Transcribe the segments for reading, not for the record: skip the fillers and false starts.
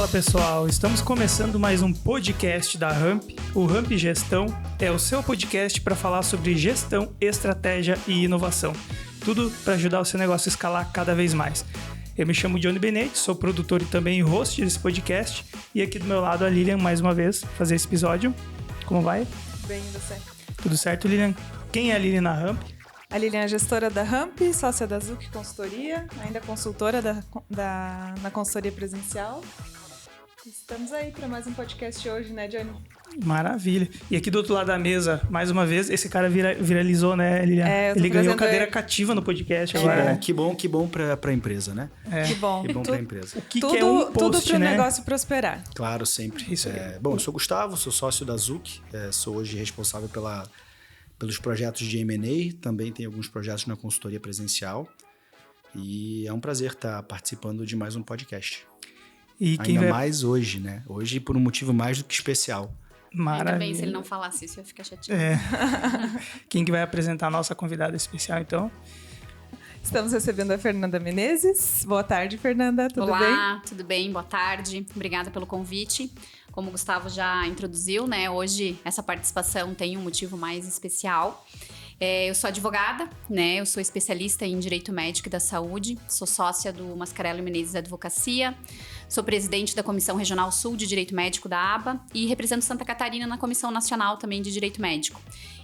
Fala pessoal, estamos começando mais um podcast da Ramp. O Ramp Gestão é o seu podcast para falar sobre gestão, estratégia e inovação. Tudo para ajudar o seu negócio a escalar cada vez mais. Eu me chamo Johnny Benetti, sou produtor e também host desse podcast. E aqui do meu lado a Lilian, mais uma vez, fazer esse episódio. Como vai? Bem, você? Tudo certo, Lilian? Quem é a Lilian na Ramp? A Lilian é gestora da Ramp, sócia da Zuc Consultoria, ainda consultora na consultoria presencial. Estamos aí para mais um podcast hoje, né, Johnny? Maravilha. E aqui do outro lado da mesa, mais uma vez, esse cara viralizou, né, Lilian? Ele ganhou cadeira cativa no podcast agora, né? Que bom pra empresa, né? Que bom. Que bom pra empresa. O que é um post, tudo pro né? negócio prosperar. Claro, sempre. Isso Bom, eu sou Gustavo, sou sócio da Zuc, sou hoje responsável pelos projetos de M&A, também tenho alguns projetos na consultoria presencial e é um prazer estar participando de mais um podcast. E ainda mais hoje, né? Hoje por um motivo mais do que especial. Maravilha. Ainda bem, se ele não falasse isso, eu ia ficar chateado. Quem que vai apresentar a nossa convidada especial, então? Estamos recebendo a Fernanda Menezes. Boa tarde, Fernanda. Tudo bem? Olá, tudo bem? Boa tarde. Obrigada pelo convite. Como o Gustavo já introduziu, né? Hoje essa participação tem um motivo mais especial. Eu sou advogada, né? Eu sou especialista em Direito Médico e da Saúde, sou sócia do Mascarello Menezes Advocacia, sou presidente da Comissão Regional Sul de Direito Médico da ABA e represento Santa Catarina na Comissão Nacional também de Direito Médico.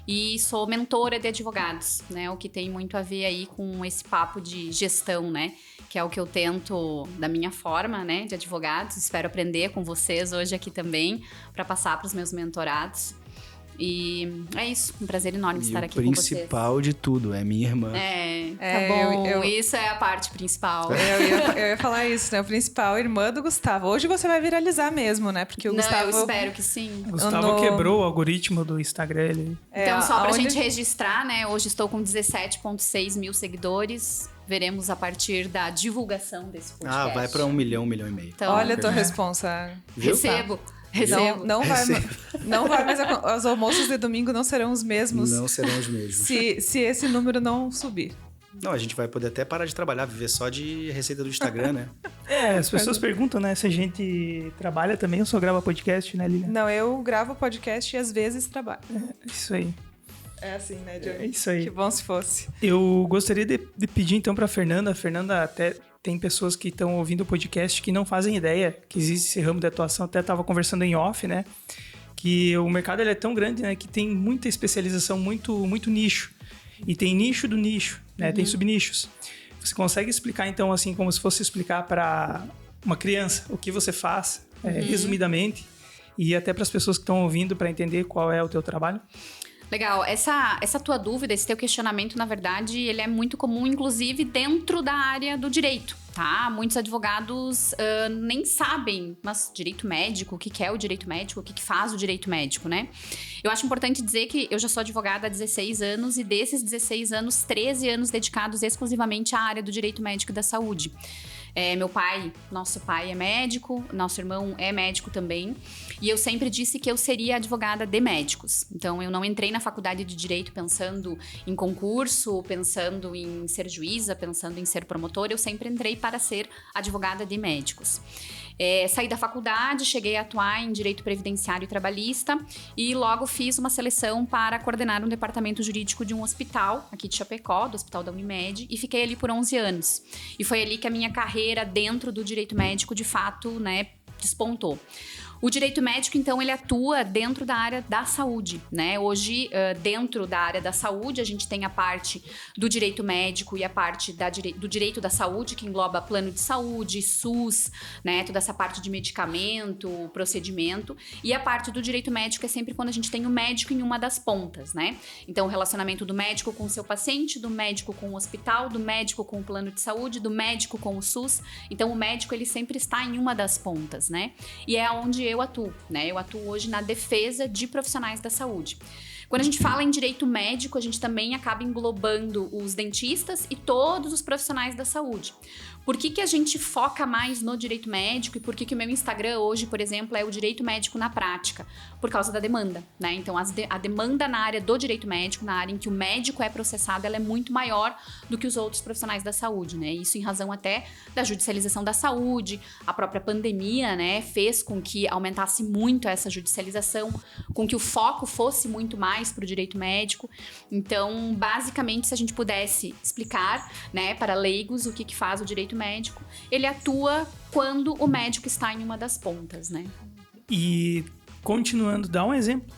E sou mentora de advogados, né? O que tem muito a ver aí com esse papo de gestão, né? Que é o que eu tento da minha forma, né? De advogados. Espero aprender com vocês hoje aqui também para passar para os meus mentorados. E é isso, um prazer enorme estar aqui com vocês. O principal de tudo é minha irmã. Tá bom, isso é a parte principal. Eu ia falar isso, né? O principal, irmã do Gustavo. Hoje você vai viralizar mesmo, né? Porque o Gustavo... eu espero que sim. O Gustavo quebrou o algoritmo do Instagram. Então, só pra gente registrar, né? Hoje estou com 17,6 mil seguidores. Veremos a partir da divulgação desse podcast. Vai pra 1 milhão, 1,5 milhão. Então, olha a tua responsa. Recebo. Não vai mais. Os almoços de domingo não serão os mesmos. Não serão os mesmos. Se esse número não subir. Não, a gente vai poder até parar de trabalhar, viver só de receita do Instagram, né? As pessoas perguntam, né, se a gente trabalha também ou só grava podcast, né, Lilian? Não, eu gravo podcast e às vezes trabalho. Isso aí. É assim, né, Johnny? É isso aí. Que bom se fosse. Eu gostaria de pedir então pra Fernanda. A Fernanda até... Tem pessoas que estão ouvindo o podcast que não fazem ideia que existe esse ramo de atuação. Até estava conversando em off, né? Que o mercado ele é tão grande, né? Que tem muita especialização, muito nicho. E tem nicho do nicho, né? Tem subnichos. Você consegue explicar, então, assim, como se fosse explicar para uma criança o que você faz, resumidamente, e até para as pessoas que estão ouvindo para entender qual é o teu trabalho? Legal, essa tua dúvida, esse teu questionamento, na verdade, ele é muito comum, inclusive, dentro da área do direito, tá? Muitos advogados nem sabem, mas direito médico, o que é o direito médico, o que faz o direito médico, né? Eu acho importante dizer que eu já sou advogada há 16 anos e desses 16 anos, 13 anos dedicados exclusivamente à área do direito médico e da saúde. Nosso pai é médico, nosso irmão é médico também, e eu sempre disse que eu seria advogada de médicos. Então, eu não entrei na faculdade de Direito pensando em concurso, pensando em ser juíza, pensando em ser promotora, eu sempre entrei para ser advogada de médicos. Saí da faculdade, cheguei a atuar em Direito Previdenciário e Trabalhista e logo fiz uma seleção para coordenar um departamento jurídico de um hospital, aqui de Chapecó, do Hospital da Unimed, e fiquei ali por 11 anos. E foi ali que a minha carreira dentro do direito médico, de fato, né, despontou. O direito médico, então, ele atua dentro da área da saúde, né? Hoje, dentro da área da saúde, a gente tem a parte do direito médico e a parte do direito da saúde, que engloba plano de saúde, SUS, né? Toda essa parte de medicamento, procedimento. E a parte do direito médico é sempre quando a gente tem o médico em uma das pontas, né? Então, o relacionamento do médico com o seu paciente, do médico com o hospital, do médico com o plano de saúde, do médico com o SUS. Então, o médico, ele sempre está em uma das pontas, né? E é onde eu atuo, né? Eu atuo hoje na defesa de profissionais da saúde. Quando a gente fala em direito médico, a gente também acaba englobando os dentistas e todos os profissionais da saúde. Por que a gente foca mais no direito médico e por que o meu Instagram hoje, por exemplo, é o direito médico na prática? Por causa da demanda, né? Então, a demanda na área do direito médico, na área em que o médico é processado, ela é muito maior do que os outros profissionais da saúde, né? Isso em razão até da judicialização da saúde, a própria pandemia, né, fez com que aumentasse muito essa judicialização, com que o foco fosse muito mais para o direito médico. Então, basicamente, se a gente pudesse explicar, né, para leigos o que faz o direito médico, ele atua quando o médico está em uma das pontas, né? E, continuando, dá um exemplo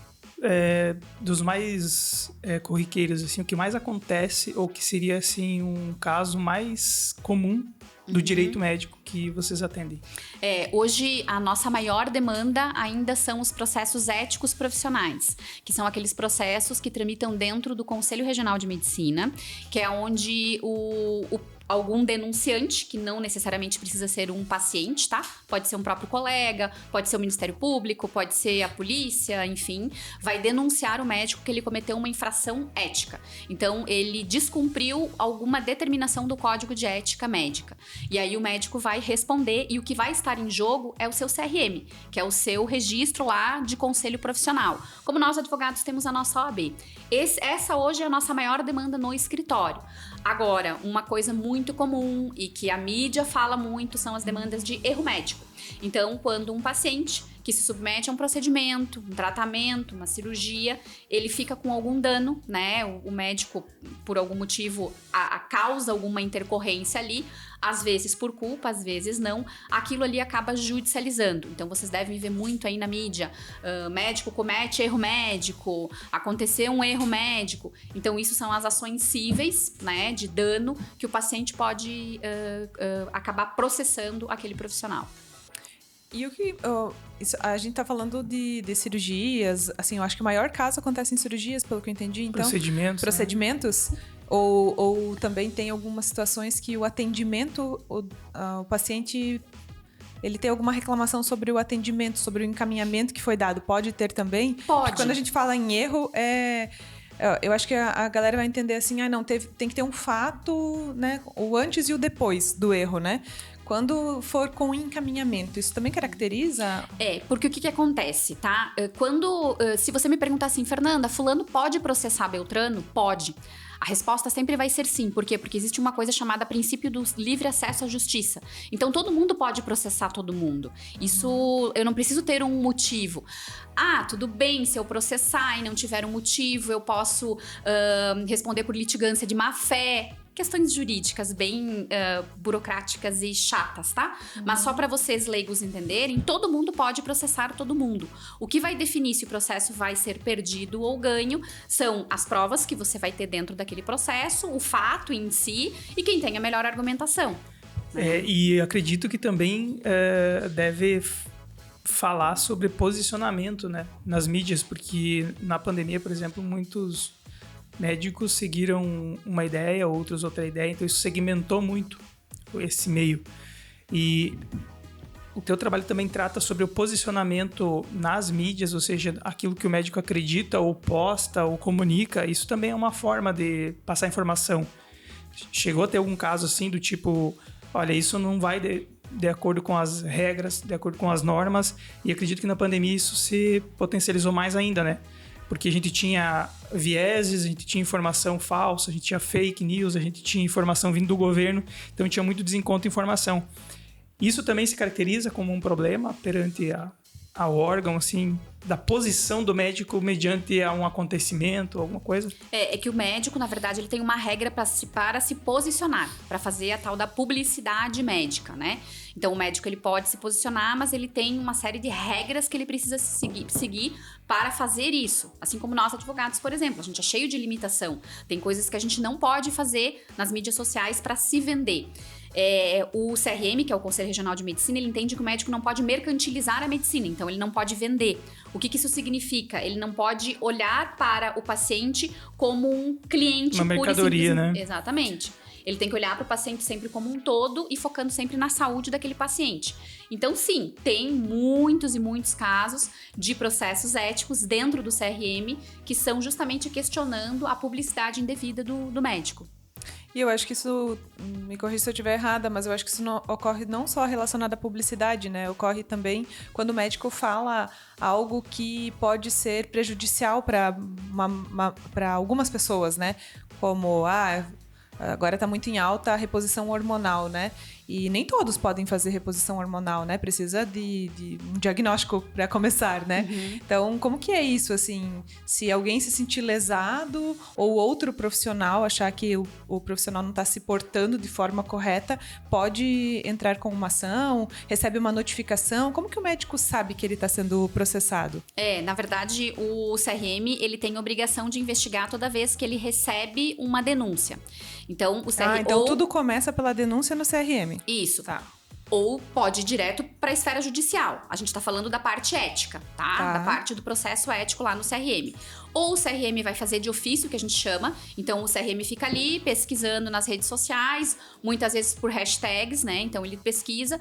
dos mais corriqueiros, assim, o que mais acontece, ou que seria, assim, um caso mais comum do direito médico que vocês atendem? Hoje, a nossa maior demanda ainda são os processos éticos profissionais, que são aqueles processos que tramitam dentro do Conselho Regional de Medicina, que é onde algum denunciante, que não necessariamente precisa ser um paciente, tá? Pode ser um próprio colega, pode ser o Ministério Público, pode ser a polícia, enfim, vai denunciar o médico que ele cometeu uma infração ética. Então, ele descumpriu alguma determinação do Código de Ética Médica. E aí o médico vai responder e o que vai estar em jogo é o seu CRM, que é o seu registro lá de conselho profissional. Como nós advogados temos a nossa OAB. Essa hoje é a nossa maior demanda no escritório. Agora, uma coisa muito comum e que a mídia fala muito são as demandas de erro médico. Então, quando um paciente que se submete a um procedimento, um tratamento, uma cirurgia, ele fica com algum dano, né? O médico, por algum motivo, causa alguma intercorrência ali, às vezes por culpa, às vezes não, aquilo ali acaba judicializando. Então, vocês devem ver muito aí na mídia, médico comete erro médico, aconteceu um erro médico. Então, isso são as ações cíveis, né, de dano que o paciente pode acabar processando aquele profissional. E o que... a gente tá falando de cirurgias, assim, eu acho que o maior caso acontece em cirurgias, pelo que eu entendi, então... Procedimentos, né? Ou também tem algumas situações que o atendimento, o paciente, ele tem alguma reclamação sobre o atendimento, sobre o encaminhamento que foi dado, pode ter também? Pode. Porque quando a gente fala em erro, eu acho que a galera vai entender assim, tem que ter um fato, né, o antes e o depois do erro, né? Quando for com encaminhamento, isso também caracteriza? Porque o que acontece, tá? Se você me perguntar assim, Fernanda, fulano pode processar Beltrano? Pode. A resposta sempre vai ser sim. Por quê? Porque existe uma coisa chamada princípio do livre acesso à justiça. Então, todo mundo pode processar todo mundo. Isso, eu não preciso ter um motivo. Tudo bem, se eu processar e não tiver um motivo, eu posso responder por litigância de má-fé. Questões jurídicas bem burocráticas e chatas, tá? Mas só para vocês leigos entenderem, todo mundo pode processar todo mundo. O que vai definir se o processo vai ser perdido ou ganho são as provas que você vai ter dentro daquele processo, o fato em si e quem tem a melhor argumentação. E acredito que também deve falar sobre posicionamento, né, nas mídias, porque na pandemia, por exemplo, muitos médicos seguiram uma ideia, outros outra ideia, então isso segmentou muito esse meio. E o teu trabalho também trata sobre o posicionamento nas mídias, ou seja, aquilo que o médico acredita, ou posta, ou comunica, isso também é uma forma de passar informação. Chegou a ter algum caso assim do tipo, olha, isso não vai de acordo com as regras, de acordo com as normas, e acredito que na pandemia isso se potencializou mais ainda, né? Porque a gente tinha vieses, a gente tinha informação falsa, a gente tinha fake news, a gente tinha informação vindo do governo, então tinha muito desencontro de informação. Isso também se caracteriza como um problema perante a órgão, assim, da posição do médico mediante a um acontecimento, alguma coisa? É que o médico, na verdade, ele tem uma regra para se posicionar, para fazer a tal da publicidade médica, né? Então, o médico ele pode se posicionar, mas ele tem uma série de regras que ele precisa seguir para fazer isso. Assim como nós, advogados, por exemplo. A gente é cheio de limitação. Tem coisas que a gente não pode fazer nas mídias sociais para se vender. O CRM, que é o Conselho Regional de Medicina, ele entende que o médico não pode mercantilizar a medicina, então ele não pode vender. O que isso significa? Ele não pode olhar para o paciente como um cliente. Uma mercadoria, né? Exatamente. Ele tem que olhar para o paciente sempre como um todo e focando sempre na saúde daquele paciente. Então, sim, tem muitos e muitos casos de processos éticos dentro do CRM que são justamente questionando a publicidade indevida do médico. E eu acho que isso, me corrija se eu estiver errada, mas eu acho que isso não, ocorre não só relacionado à publicidade, né? Ocorre também quando o médico fala algo que pode ser prejudicial para algumas pessoas, né? Como, agora está muito em alta a reposição hormonal, né? E nem todos podem fazer reposição hormonal, né? Precisa de um diagnóstico para começar, né? Então, como que é isso, assim? Se alguém se sentir lesado ou outro profissional achar que o profissional não está se portando de forma correta, pode entrar com uma ação, recebe uma notificação. Como que o médico sabe que ele está sendo processado? Na verdade, o CRM, ele tem obrigação de investigar toda vez que ele recebe uma denúncia. Então, o CRM... então tudo começa pela denúncia no CRM. Isso. Tá. Ou pode ir direto para a esfera judicial. A gente está falando da parte ética, tá? Da parte do processo ético lá no CRM. Ou o CRM vai fazer de ofício, que a gente chama. Então, o CRM fica ali pesquisando nas redes sociais, muitas vezes por hashtags, né? Então, ele pesquisa,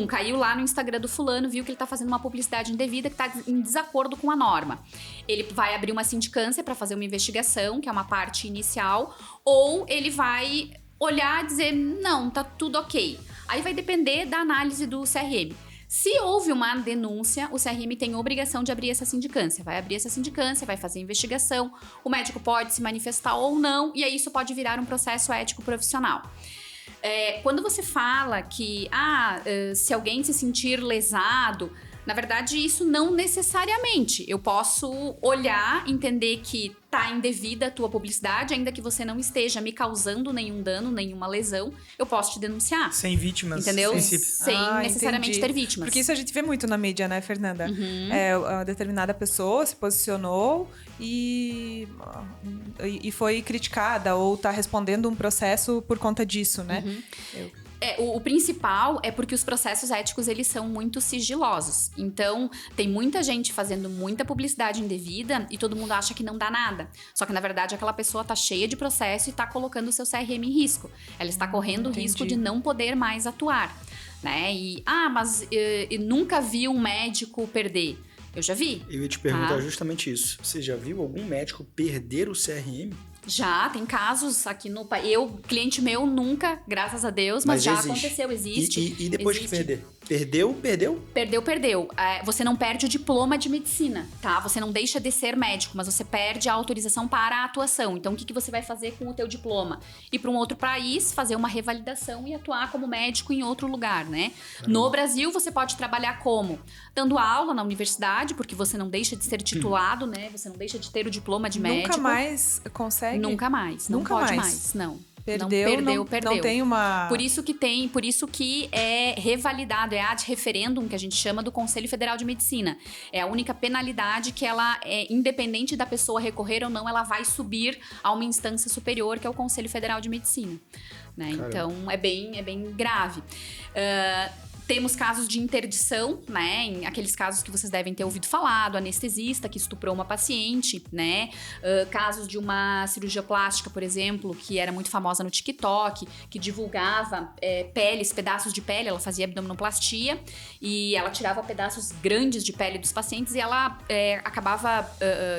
caiu lá no Instagram do fulano, viu que ele está fazendo uma publicidade indevida que está em desacordo com a norma. Ele vai abrir uma sindicância para fazer uma investigação, que é uma parte inicial, ou ele vai olhar e dizer, não, tá tudo ok. Aí vai depender da análise do CRM. Se houve uma denúncia, o CRM tem obrigação de abrir essa sindicância. Vai abrir essa sindicância, vai fazer a investigação, o médico pode se manifestar ou não, e aí isso pode virar um processo ético profissional. Quando você fala que, se alguém se sentir lesado, na verdade, isso não necessariamente. Eu posso olhar, entender que tá indevida a tua publicidade, ainda que você não esteja me causando nenhum dano, nenhuma lesão, eu posso te denunciar. Sem vítimas. Entendeu? Sem necessariamente ter vítimas. Porque isso a gente vê muito na mídia, né, Fernanda? Uma determinada pessoa se posicionou e foi criticada ou tá respondendo um processo por conta disso, né? O principal é porque os processos éticos, eles são muito sigilosos. Então, tem muita gente fazendo muita publicidade indevida e todo mundo acha que não dá nada. Só que, na verdade, aquela pessoa tá cheia de processo e tá colocando o seu CRM em risco. Ela está correndo o risco de não poder mais atuar, né? Mas eu nunca vi um médico perder. Eu já vi. Eu ia te perguntar justamente isso. Você já viu algum médico perder o CRM? Já, tem casos aqui no país. Cliente meu nunca, graças a Deus, mas já aconteceu, existe. E depois que perder? Perdeu? Perdeu. Você não perde o diploma de medicina, tá? Você não deixa de ser médico, mas você perde a autorização para a atuação. Então, o que você vai fazer com o teu diploma? Ir para um outro país, fazer uma revalidação e atuar como médico em outro lugar, né? No Brasil, você pode trabalhar como? Dando aula na universidade, porque você não deixa de ser titulado, né? Você não deixa de ter o diploma de médico. Nunca mais consegue? Nunca mais. Não pode mais, não. Perdeu. Não tem uma... Por isso que é revalidado, é ad referendum, que a gente chama do Conselho Federal de Medicina. É a única penalidade que ela é independente da pessoa recorrer ou não, ela vai subir a uma instância superior, que é o Conselho Federal de Medicina. Né? Então, é bem grave. Temos casos de interdição, né? Aqueles casos que vocês devem ter ouvido falar, do anestesista que estuprou uma paciente, né? Casos de uma cirurgia plástica, por exemplo, que era muito famosa no TikTok, que divulgava pedaços de pele, ela fazia abdominoplastia e ela tirava pedaços grandes de pele dos pacientes e ela acabava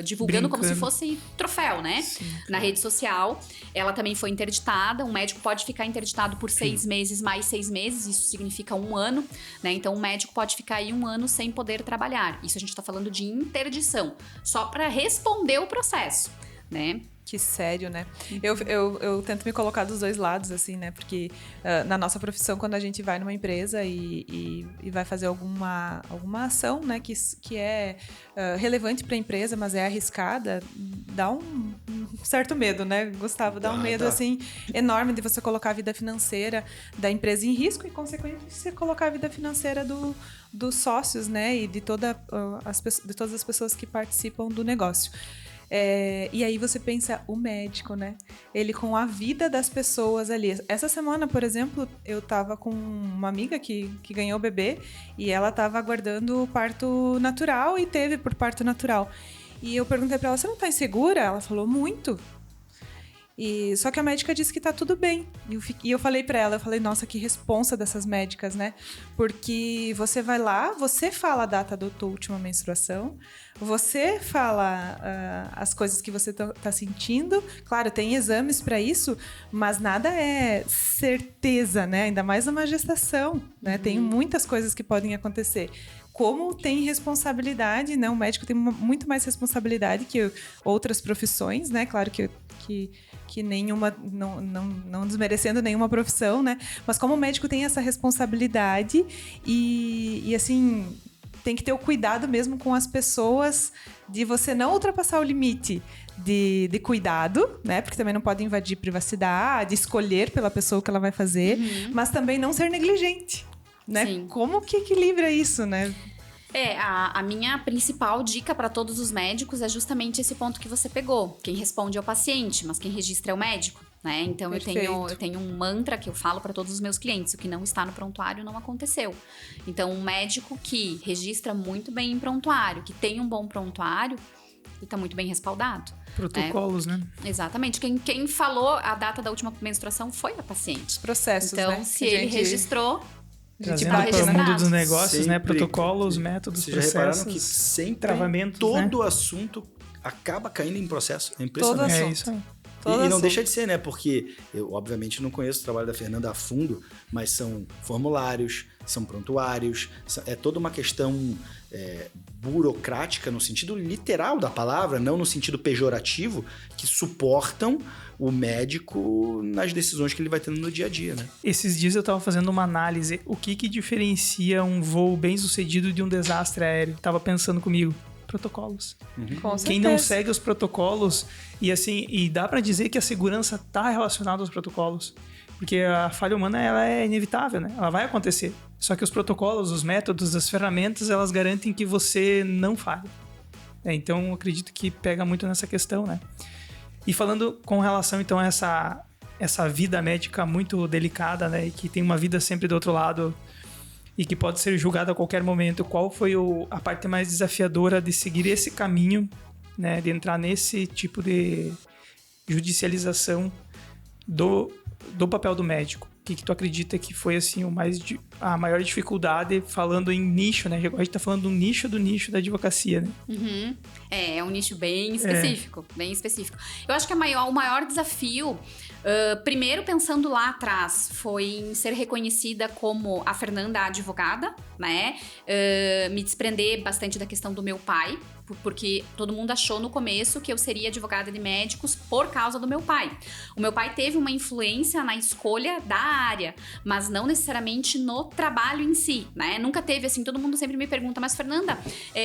divulgando como se fosse troféu, né? Sim, na rede social. Ela também foi interditada. Um médico pode ficar interditado por 6 meses mais 6 meses, isso significa 1 ano. Né? Então, o médico pode ficar aí 1 ano sem poder trabalhar. Isso a gente está falando de interdição, só para responder o processo, né? Que sério, né? Eu tento me colocar dos dois lados, assim, né? Porque na nossa profissão, quando a gente vai numa empresa e vai fazer alguma ação, né? Que é relevante para a empresa, mas é arriscada, dá um certo medo, né, Gustavo? Dá um medo, assim, enorme de você colocar a vida financeira da empresa em risco e, consequentemente, você colocar a vida financeira dos sócios, né? E de todas as pessoas que participam do negócio. E aí você pensa, o médico, né? Ele com a vida das pessoas ali. Essa semana, por exemplo, eu tava com uma amiga que ganhou o bebê e ela tava aguardando o parto natural e teve por parto natural. E eu perguntei pra ela, você não tá insegura? Ela falou, muito. Só que a médica disse que tá tudo bem. E eu falei pra ela, nossa, que responsa dessas médicas, né? Porque você vai lá, você fala a data da tua última menstruação, você fala as coisas que você tá sentindo. Claro, tem exames pra isso, mas nada é certeza, né? Ainda mais numa gestação, né? Tem muitas coisas que podem acontecer. Como tem responsabilidade, né? O médico tem muito mais responsabilidade que outras profissões, né? Claro que nenhuma, não desmerecendo nenhuma profissão, né? Mas como o médico tem essa responsabilidade e assim, tem que ter o cuidado mesmo com as pessoas de você não ultrapassar o limite de cuidado, né? Porque também não pode invadir privacidade, escolher pela pessoa o que ela vai fazer, mas também não ser negligente, né? Sim. Como que equilibra isso, né? A minha principal dica para todos os médicos é justamente esse ponto que você pegou. Quem responde é o paciente, mas quem registra é o médico, né? Então eu tenho um mantra que eu falo para todos os meus clientes: o que não está no prontuário não aconteceu. Então um médico que registra muito bem em prontuário, que tem um bom prontuário, ele está muito bem respaldado. Protocolos, né? Exatamente. Quem falou a data da última menstruação foi a paciente. Os processos, então, né? se ele registrou... Trazendo para o mundo dos negócios, né? Protocolos, métodos, processos. Vocês já repararam que sempre travamentos, todo assunto acaba caindo em processo. É impressionante. Todo assunto. É isso aí. E não deixa de ser, né? Porque eu, obviamente, não conheço o trabalho da Fernanda a fundo, mas são formulários, são prontuários, é toda uma questão burocrática no sentido literal da palavra, não no sentido pejorativo, que suportam o médico nas decisões que ele vai tendo no dia a dia, né? Esses dias eu estava fazendo uma análise. O que diferencia um voo bem sucedido de um desastre aéreo? Tava pensando comigo. Protocolos. Quem não segue os protocolos, e dá para dizer que a segurança está relacionada aos protocolos, porque a falha humana ela é inevitável, né? Ela vai acontecer. Só que os protocolos, os métodos, as ferramentas, elas garantem que você não falhe. Então, eu acredito que pega muito nessa questão, né? E falando com relação, então, a essa vida médica muito delicada, né? E que tem uma vida sempre do outro lado e que pode ser julgada a qualquer momento. Qual foi a parte mais desafiadora de seguir esse caminho, né? De entrar nesse tipo de judicialização do papel do médico? O que tu acredita que foi assim a maior dificuldade, falando em nicho, né? A gente tá falando do nicho da advocacia, né? É um nicho bem específico, bem específico. Eu acho que o maior desafio, primeiro pensando lá atrás, foi em ser reconhecida como a Fernanda advogada, né? Me desprender bastante da questão do meu pai, porque todo mundo achou no começo que eu seria advogada de médicos por causa do meu pai. O meu pai teve uma influência na escolha da área, mas não necessariamente no trabalho em si, né? Nunca teve, assim, todo mundo sempre me pergunta, mas Fernanda,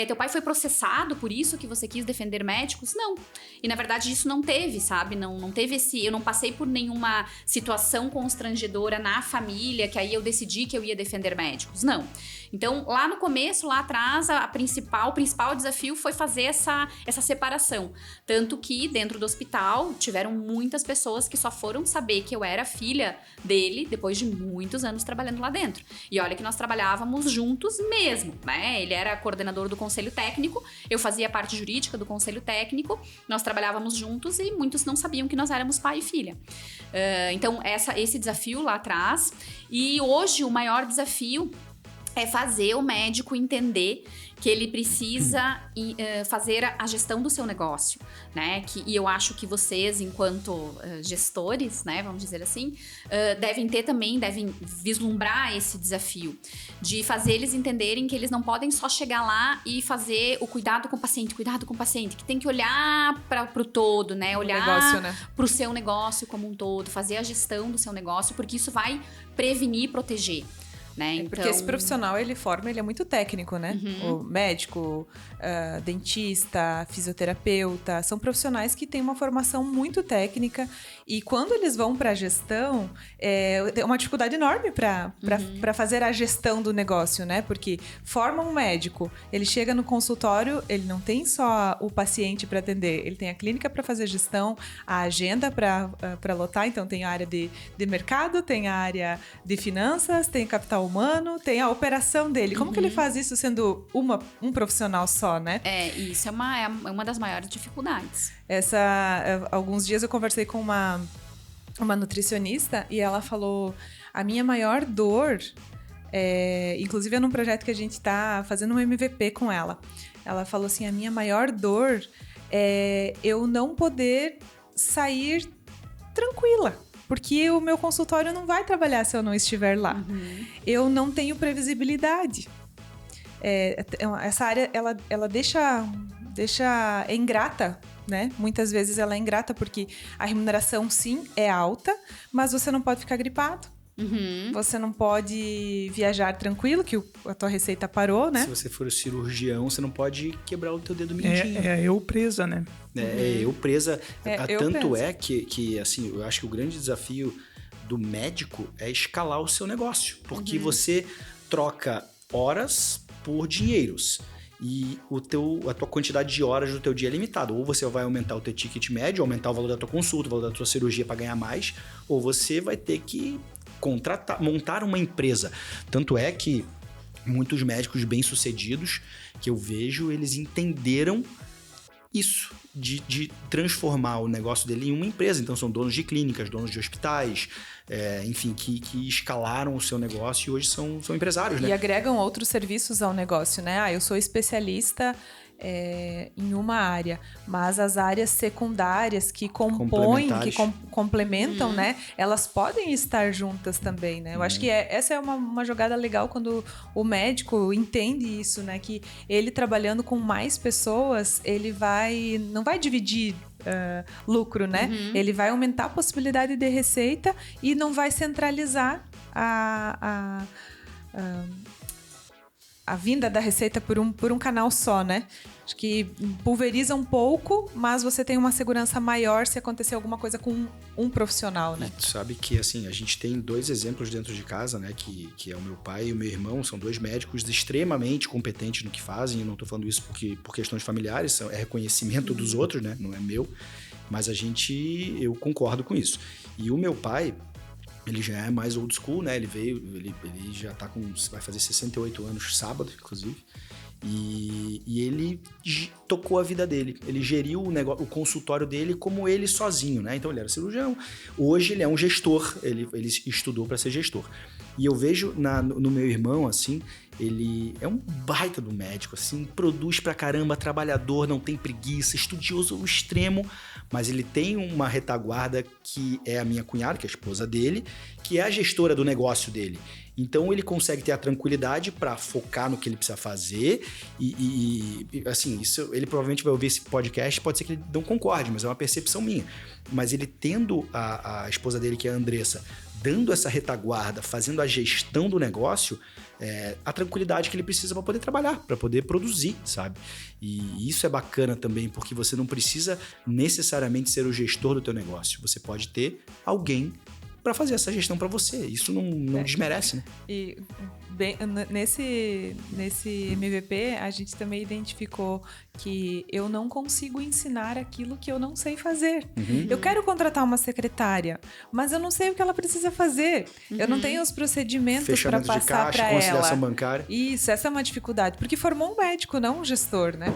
teu pai foi processado por isso que você quis defender médicos? Não. E na verdade isso não teve, sabe? Não teve eu não passei por nenhuma situação constrangedora na família, que aí eu decidi que eu ia defender médicos. Não. Então, lá no começo, lá atrás, o principal desafio foi fazer essa separação. Tanto que, dentro do hospital, tiveram muitas pessoas que só foram saber que eu era filha dele depois de muitos anos trabalhando lá dentro. E olha que nós trabalhávamos juntos mesmo, né? Ele era coordenador do conselho técnico, eu fazia parte jurídica do conselho técnico, nós trabalhávamos juntos e muitos não sabiam que nós éramos pai e filha. Então, esse desafio lá atrás. E hoje, o maior desafio é fazer o médico entender que ele precisa fazer a gestão do seu negócio, né? E eu acho que vocês, enquanto gestores, né, vamos dizer assim, devem vislumbrar esse desafio de fazer eles entenderem que eles não podem só chegar lá e fazer o cuidado com o paciente, que tem que olhar para o todo, né? Olhar para o seu negócio como um todo, fazer a gestão do seu negócio, porque isso vai prevenir e proteger. Né? Então... Porque esse profissional, ele é muito técnico, né? O médico, dentista, fisioterapeuta, são profissionais que têm uma formação muito técnica e quando eles vão para a gestão, é uma dificuldade enorme para fazer a gestão do negócio, né? Porque forma um médico, ele chega no consultório, ele não tem só o paciente para atender, ele tem a clínica para fazer gestão, a agenda para lotar, então tem a área de mercado, tem a área de finanças, tem capital humano, tem a operação dele. Como que ele faz isso sendo um profissional só, né? Isso é uma das maiores dificuldades. Alguns dias eu conversei com uma nutricionista e ela falou: a minha maior dor, inclusive é num projeto que a gente está fazendo um MVP com ela. Ela falou assim: a minha maior dor é eu não poder sair tranquila. Porque o meu consultório não vai trabalhar se eu não estiver lá. Eu não tenho previsibilidade. Essa área, ela deixa ingrata, né? Muitas vezes ela é ingrata porque a remuneração, sim, é alta, mas você não pode ficar gripado. Você não pode viajar tranquilo, que a tua receita parou, né? Se você for cirurgião, você não pode quebrar o teu dedo mindinho. Eu presa, né? Eu presa. Tanto presa. É que, assim, eu acho que o grande desafio do médico é escalar o seu negócio. Porque você troca horas por dinheiros. E a tua quantidade de horas do teu dia é limitada. Ou você vai aumentar o teu ticket médio, aumentar o valor da tua consulta, o valor da tua cirurgia para ganhar mais, ou você vai ter que montar uma empresa. Tanto é que muitos médicos bem-sucedidos que eu vejo, eles entenderam isso, de transformar o negócio dele em uma empresa. Então são donos de clínicas, donos de hospitais, enfim, que escalaram o seu negócio e hoje são empresários, né? E agregam outros serviços ao negócio, né? Eu sou especialista em uma área, mas as áreas secundárias que compõem, que complementam, né? Elas podem estar juntas também, né? Eu acho que essa é uma jogada legal quando o médico entende isso, né? Que ele trabalhando com mais pessoas, ele não vai dividir lucro, né? Ele vai aumentar a possibilidade de receita e não vai centralizar a vinda da receita por um canal só, né? Acho que pulveriza um pouco, mas você tem uma segurança maior se acontecer alguma coisa com um profissional, né? E tu sabe que, assim, a gente tem 2 exemplos dentro de casa, né? Que é o meu pai e o meu irmão, são 2 médicos extremamente competentes no que fazem. Eu não tô falando isso por questões familiares, é reconhecimento dos outros, né? Não é meu. Mas eu concordo com isso. E o meu pai, ele já é mais old school, né? Ele já tá vai fazer 68 anos sábado, inclusive. E ele tocou a vida dele. Ele geriu o consultório dele como ele sozinho, né? Então ele era cirurgião. Hoje ele é um gestor. Ele estudou para ser gestor. E eu vejo no meu irmão, assim, ele é um baita do médico, assim, produz pra caramba, trabalhador, não tem preguiça, estudioso ao extremo, mas ele tem uma retaguarda que é a minha cunhada, que é a esposa dele, que é a gestora do negócio dele. Então ele consegue ter a tranquilidade para focar no que ele precisa fazer e assim, isso, ele provavelmente vai ouvir esse podcast, pode ser que ele não concorde, mas é uma percepção minha. Mas ele tendo a esposa dele, que é a Andressa, dando essa retaguarda, fazendo a gestão do negócio, a tranquilidade que ele precisa para poder trabalhar, para poder produzir, sabe? E isso é bacana também, porque você não precisa necessariamente ser o gestor do teu negócio. Você pode ter alguém para fazer essa gestão para você. Isso não desmerece, né? E nesse MVP, a gente também identificou que eu não consigo ensinar aquilo que eu não sei fazer. Eu quero contratar uma secretária, mas eu não sei o que ela precisa fazer. Eu não tenho os procedimentos para passar para ela. Conciliação bancária. Isso, essa é uma dificuldade. Porque formou um médico, não um gestor, né?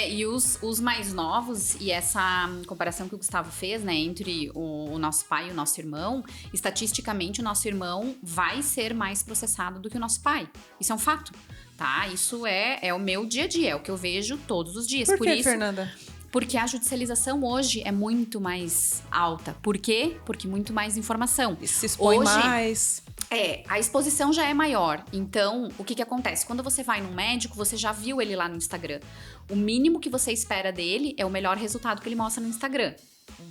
E os mais novos, e essa comparação que o Gustavo fez, né, entre o nosso pai e o nosso irmão, estatisticamente o nosso irmão vai ser mais processado do que o nosso pai. Isso é um fato, tá? Isso é o meu dia a dia, é o que eu vejo todos os dias. Por que, Fernanda? Porque a judicialização hoje é muito mais alta. Por quê? Porque muito mais informação. Se expõe mais. A exposição já é maior. Então, o que acontece? Quando você vai num médico, você já viu ele lá no Instagram. O mínimo que você espera dele é o melhor resultado que ele mostra no Instagram.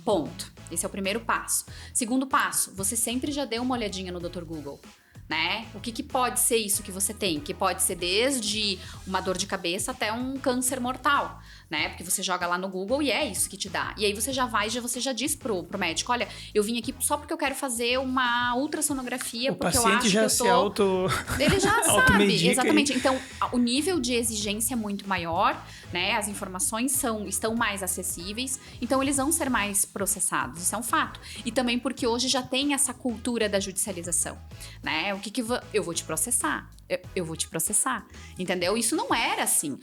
Ponto. Esse é o primeiro passo. Segundo passo, você sempre já deu uma olhadinha no Dr. Google, né? O que pode ser isso que você tem? Que pode ser desde uma dor de cabeça até um câncer mortal, né? Porque você joga lá no Google e é isso que te dá. E aí você já diz pro médico, olha, eu vim aqui só porque eu quero fazer uma ultrassonografia, porque eu acho que eu tô... Ele já sabe, exatamente. Então, o nível de exigência é muito maior, né? As informações estão mais acessíveis, então eles vão ser mais processados, isso é um fato. E também porque hoje já tem essa cultura da judicialização, né? O que eu vou te processar. Eu vou te processar. Entendeu? Isso não era assim.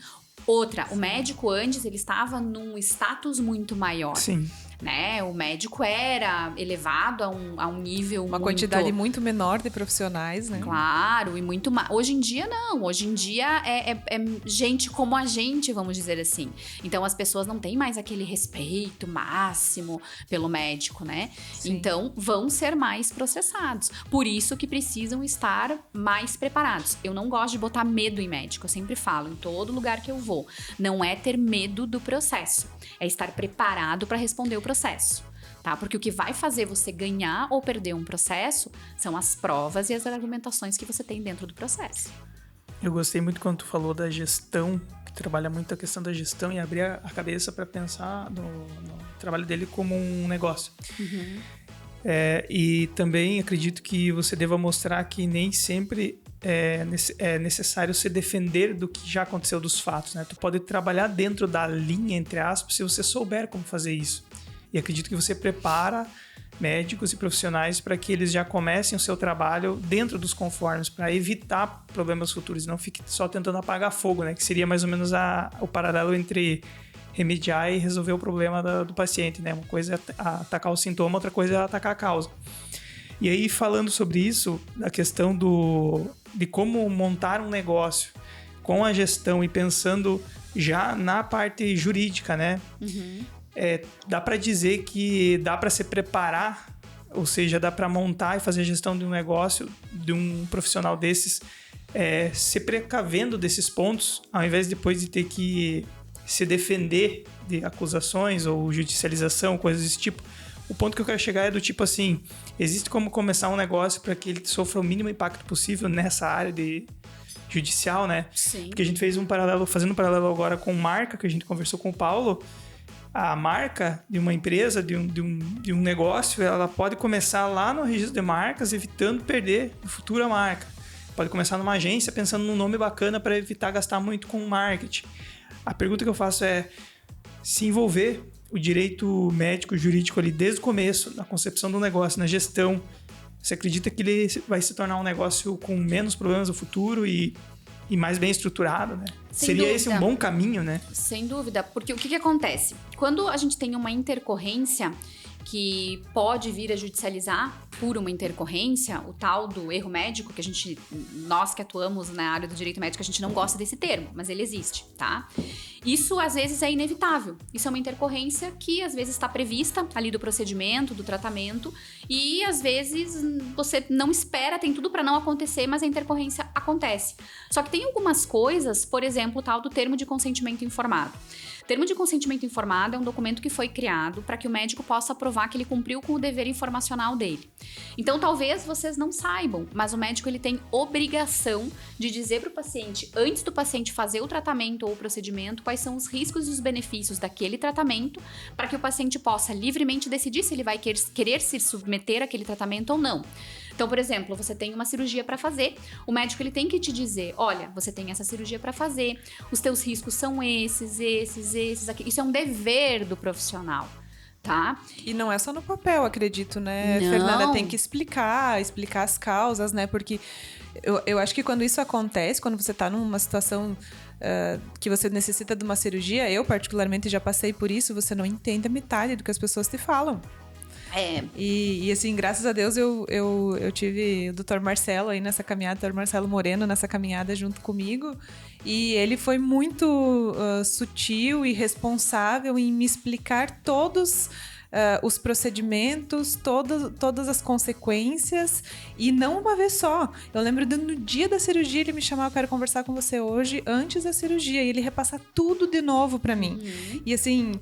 Outra, o médico antes, ele estava num status muito maior. Sim. Né? O médico era elevado a um nível uma quantidade muito menor de profissionais, né? Claro, e muito mais. Hoje em dia, não. Hoje em dia é gente como a gente, vamos dizer assim. Então, as pessoas não têm mais aquele respeito máximo pelo médico, né? Sim. Então, vão ser mais processados. Por isso que precisam estar mais preparados. Eu não gosto de botar medo em médico. Eu sempre falo, em todo lugar que eu vou. Não é ter medo do processo. É estar preparado para responder o processo, tá? Porque o que vai fazer você ganhar ou perder um processo são as provas e as argumentações que você tem dentro do processo. Eu gostei muito quando tu falou da gestão, que trabalha muito a questão da gestão e abrir a cabeça para pensar no trabalho dele como um negócio. Uhum. E também acredito que você deva mostrar que nem sempre é necessário se defender do que já aconteceu dos fatos, né? Tu pode trabalhar dentro da linha, entre aspas, se você souber como fazer isso. E acredito que você prepara médicos e profissionais para que eles já comecem o seu trabalho dentro dos conformes, para evitar problemas futuros e não fique só tentando apagar fogo, né? Que seria mais ou menos o paralelo entre remediar e resolver o problema do paciente, né? Uma coisa é atacar o sintoma, outra coisa é atacar a causa. E aí, falando sobre isso, a questão de como montar um negócio com a gestão e pensando já na parte jurídica, né? Uhum. Dá para dizer que dá para se preparar, ou seja, dá para montar e fazer a gestão de um negócio, de um profissional desses, se precavendo desses pontos, ao invés depois de ter que se defender de acusações ou judicialização, coisas desse tipo. O ponto que eu quero chegar é do tipo assim, existe como começar um negócio para que ele sofra o mínimo impacto possível nessa área de judicial, né? Sim. Porque a gente fez fazendo um paralelo agora com marca, que a gente conversou com o Paulo. A marca de uma empresa, de um negócio, ela pode começar lá no registro de marcas, evitando perder no futuro a marca. Pode começar numa agência pensando num nome bacana para evitar gastar muito com marketing. A pergunta que eu faço é se envolver o direito médico, jurídico ali desde o começo, na concepção do negócio, na gestão. Você acredita que ele vai se tornar um negócio com menos problemas no futuro e mais bem estruturado, né? Seria dúvida. Esse um bom caminho, né? Sem dúvida, porque o que acontece? Quando a gente tem uma intercorrência que pode vir a judicializar por uma intercorrência, o tal do erro médico, que nós que atuamos na área do direito médico, a gente não gosta desse termo, mas ele existe, tá? Isso, às vezes, é inevitável. Isso é uma intercorrência que, às vezes, está prevista ali do procedimento, do tratamento, e, às vezes, você não espera, tem tudo para não acontecer, mas a intercorrência acontece. Só que tem algumas coisas, por exemplo, o tal do termo de consentimento informado. Termo de consentimento informado é um documento que foi criado para que o médico possa provar que ele cumpriu com o dever informacional dele. Então, talvez vocês não saibam, mas o médico ele tem obrigação de dizer para o paciente, antes do paciente fazer o tratamento ou o procedimento, quais são os riscos e os benefícios daquele tratamento, para que o paciente possa livremente decidir se ele vai querer se submeter àquele tratamento ou não. Então, por exemplo, você tem uma cirurgia para fazer, o médico ele tem que te dizer, olha, você tem essa cirurgia para fazer, os teus riscos são esses, aqui. Isso é um dever do profissional, tá? E não é só no papel, acredito, né? Não. Fernanda tem que explicar as causas, né? Porque eu acho que quando isso acontece, quando você tá numa situação que você necessita de uma cirurgia, eu particularmente já passei por isso, você não entende a metade do que as pessoas te falam. E assim, graças a Deus eu tive o Dr. Marcelo aí nessa caminhada, o Dr. Marcelo Moreno nessa caminhada junto comigo, e ele foi muito sutil e responsável em me explicar todos os procedimentos, todas as consequências, e não uma vez só. Eu lembro no dia da cirurgia ele me chamava, eu quero conversar com você hoje, antes da cirurgia, e ele repassa tudo de novo pra mim. Uhum. E assim,